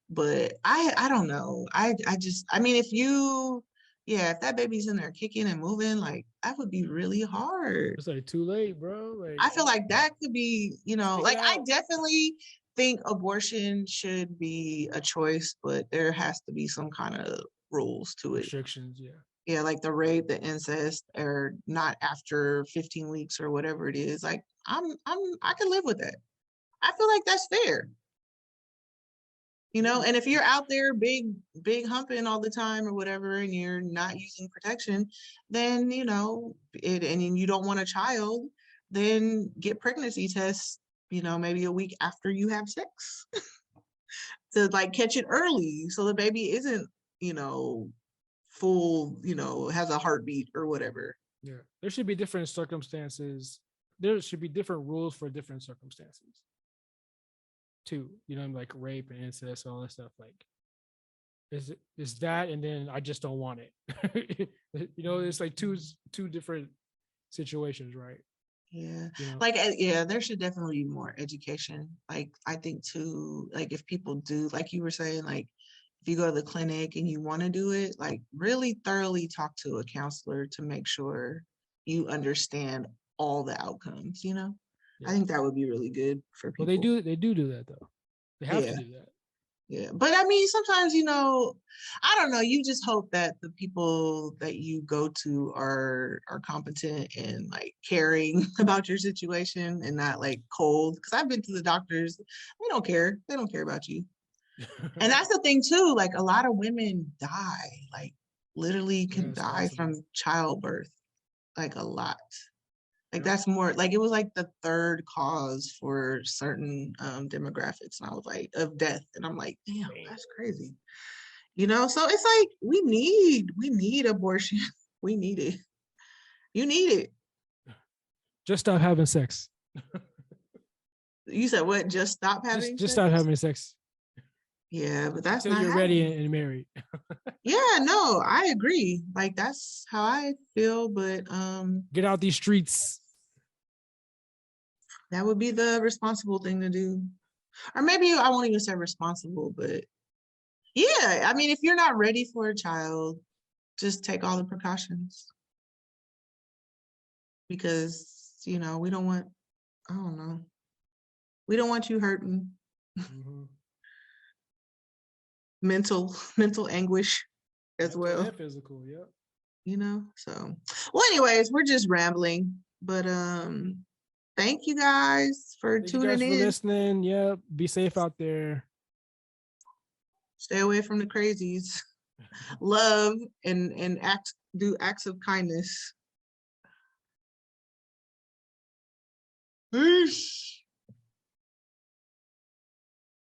But I don't know. I just I mean, if you yeah, if that baby's in there kicking and moving, like that would be really hard. it's like too late, bro. Like, I feel like that could be, stick it like I out. definitely think abortion should be a choice, but there has to be some kind of rules to it. Restrictions, yeah. Yeah, like the rape, the incest, or not after 15 weeks or whatever it is. Like I can live with that. I feel like that's fair. And if you're out there big humping all the time or whatever, and you're not using protection, then and you don't want a child, then get pregnancy tests, maybe a week after you have sex to like catch it early so the baby isn't, you know, full, has a heartbeat or whatever. Yeah. There should be different circumstances. There should be different rules for different circumstances too. Like rape and incest, all that stuff. Like, is that, and then I just don't want it. It's like two different situations, right? Yeah. You know, Like, yeah, there should definitely be more education. Like, I think too, like if people do, like you were saying, like if you go to the clinic and you want to do it, like really thoroughly talk to a counselor to make sure you understand all the outcomes. I yeah. think that would be really good for Well, they people. do that though. They have to Yeah. do that. Yeah. But I mean, sometimes, I don't know, you just hope that the people that you go to are competent and like caring about your situation and not like cold. Because I've been to the doctors, they don't care. They don't care about you. And that's the thing too, like a lot of women die, like literally Yeah, can it's die possible. from childbirth, like a lot. Like Yep. that's more like it was like the third cause for certain demographics. And I was like, of death. And I'm like, damn, Damn. that's crazy. So it's like we need abortion. We need it. You need it. Just stop having sex. You said what? Just stop just having just sex? stop having sex Yeah, but that's until not you're ready happening. and married. Yeah, no, I agree. Like that's how I feel, but Get out these streets. that would be the responsible thing to do. Or maybe I won't even say responsible, but yeah, I mean, if you're not ready for a child, just take all the precautions because, we don't want, I don't know, we don't want you hurting, Mm-hmm. mental anguish as Mental well, and physical. Yep. so. Well, anyways, we're just rambling, but thank you guys for Thank you tuning guys for in. listening. Yep. Be safe out there. Stay away from the crazies. love and do acts of kindness. Peace.